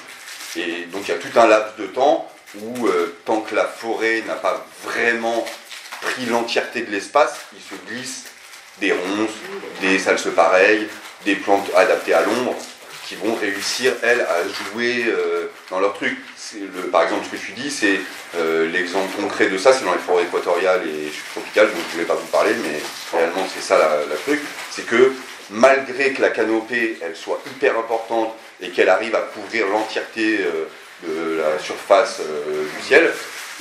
Et donc il y a tout un laps de temps où, tant que la forêt n'a pas vraiment pris l'entièreté de l'espace, il se glisse des ronces, des salses-pareilles, des plantes adaptées à l'ombre, qui vont réussir, elles, à jouer dans leur truc. Par exemple, ce que tu dis, c'est l'exemple concret de ça, c'est dans les forêts équatoriales et subtropicales, donc je ne voulais pas vous parler, mais réellement c'est ça la truc, c'est que malgré que la canopée, elle soit hyper importante et qu'elle arrive à couvrir l'entièreté de la surface du ciel,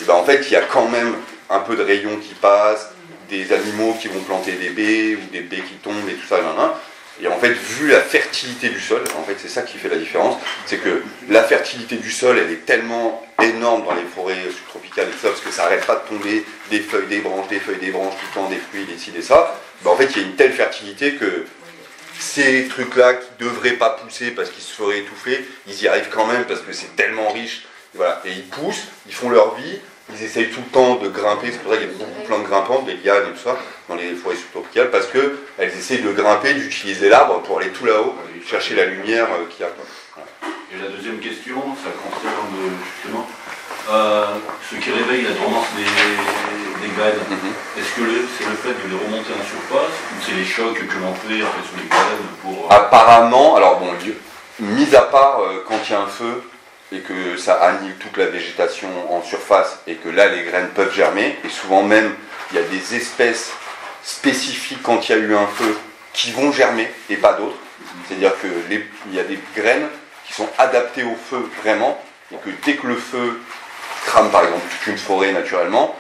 et ben en fait, il y a quand même un peu de rayons qui passent, des animaux qui vont planter des baies, ou des baies qui tombent, et tout ça, Et en fait, vu la fertilité du sol, en fait c'est ça qui fait la différence, c'est que la fertilité du sol, elle est tellement énorme dans les forêts subtropicales et tout ça, parce que ça n'arrête pas de tomber des feuilles, des branches, tout le temps, des fruits, des ci, des ça, bah, en fait, il y a une telle fertilité que ces trucs-là qui ne devraient pas pousser parce qu'ils se feraient étouffer, ils y arrivent quand même parce que c'est tellement riche. Et, voilà. Et ils poussent, ils font leur vie, ils essayent tout le temps de grimper. C'est pour ça qu'il y a beaucoup plein de grimpantes, des lianes et tout ça, dans les forêts subtropicales, parce qu'elles essayent de grimper, d'utiliser l'arbre pour aller tout là-haut, chercher la lumière qu'il y a. Voilà. Et la deuxième question, ça concerne justement ce qui réveille la dormance des graines. Est-ce que c'est le fait de les remonter en surface ou c'est les chocs que l'on fait en fait, sur les graines pour... Apparemment, alors bon, mis à part quand il y a un feu et que ça annihile toute la végétation en surface et que là les graines peuvent germer, et souvent même il y a des espèces spécifiques quand il y a eu un feu qui vont germer et pas d'autres. C'est-à-dire qu'il y a des graines qui sont adaptées au feu vraiment, et que dès que le feu crame par exemple toute une forêt naturellement,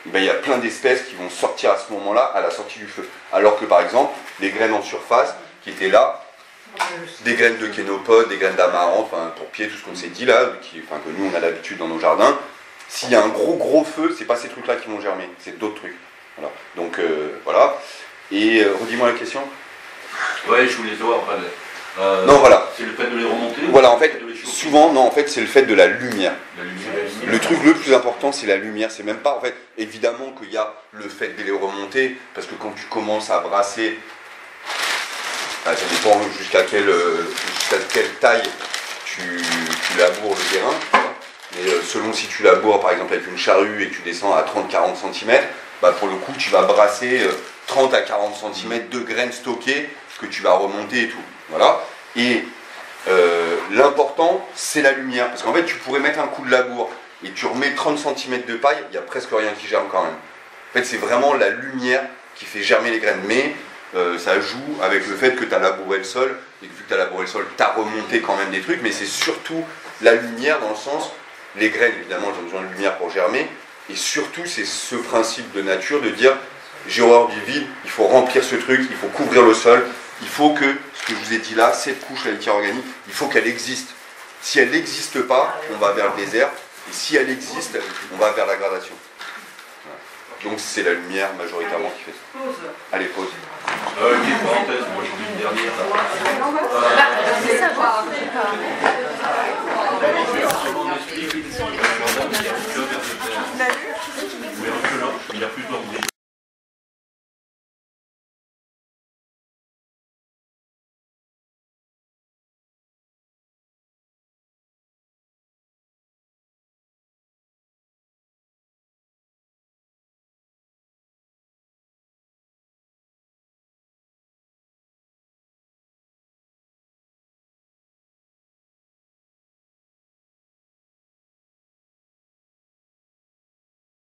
et bien, il y a plein d'espèces qui vont sortir à ce moment-là, à la sortie du feu. Alors que par exemple, les graines en surface qui étaient là, des graines de kénopode, des graines d'amarante, enfin pour pied, tout ce qu'on s'est dit là, que nous on a l'habitude dans nos jardins, s'il y a un gros feu, c'est pas ces trucs-là qui vont germer, c'est d'autres trucs. Voilà. Donc voilà. Et redis-moi la question. Ouais, je voulais savoir. Non, voilà. C'est le fait de les remonter. Voilà, en fait, souvent, non, en fait, c'est le fait de la lumière. La lumière. Le truc le plus important, c'est la lumière. C'est même pas, en fait, évidemment qu'il y a le fait de les remonter, parce que quand tu commences à brasser, ça dépend jusqu'à quelle taille tu laboures le terrain. Mais selon si tu laboures, par exemple, avec une charrue et que tu descends à 30-40 cm, bah, pour le coup, tu vas brasser 30 à 40 cm de graines stockées que tu vas remonter et tout. Voilà. Et l'important, c'est la lumière. Parce qu'en fait, tu pourrais mettre un coup de labour et tu remets 30 cm de paille, il n'y a presque rien qui germe quand même. En fait, c'est vraiment la lumière qui fait germer les graines. Mais ça joue avec le fait que tu as labouré le sol, et que vu que tu as labouré le sol, tu as remonté quand même des trucs, mais c'est surtout la lumière dans le sens, les graines, évidemment, elles ont besoin de lumière pour germer, et surtout, c'est ce principe de nature de dire, j'ai horreur du vide, il faut remplir ce truc, il faut couvrir le sol, il faut que, ce que je vous ai dit là, cette couche, la matière organique, il faut qu'elle existe. Si elle n'existe pas, on va vers le désert, et si elle existe, on va vers la gradation. Voilà. Donc c'est la lumière majoritairement qui fait ça. Pause. Allez, pause. Une petite parenthèse, moi j'en ai une dernière. C'est ça, quoi. Il a plus d'ordre.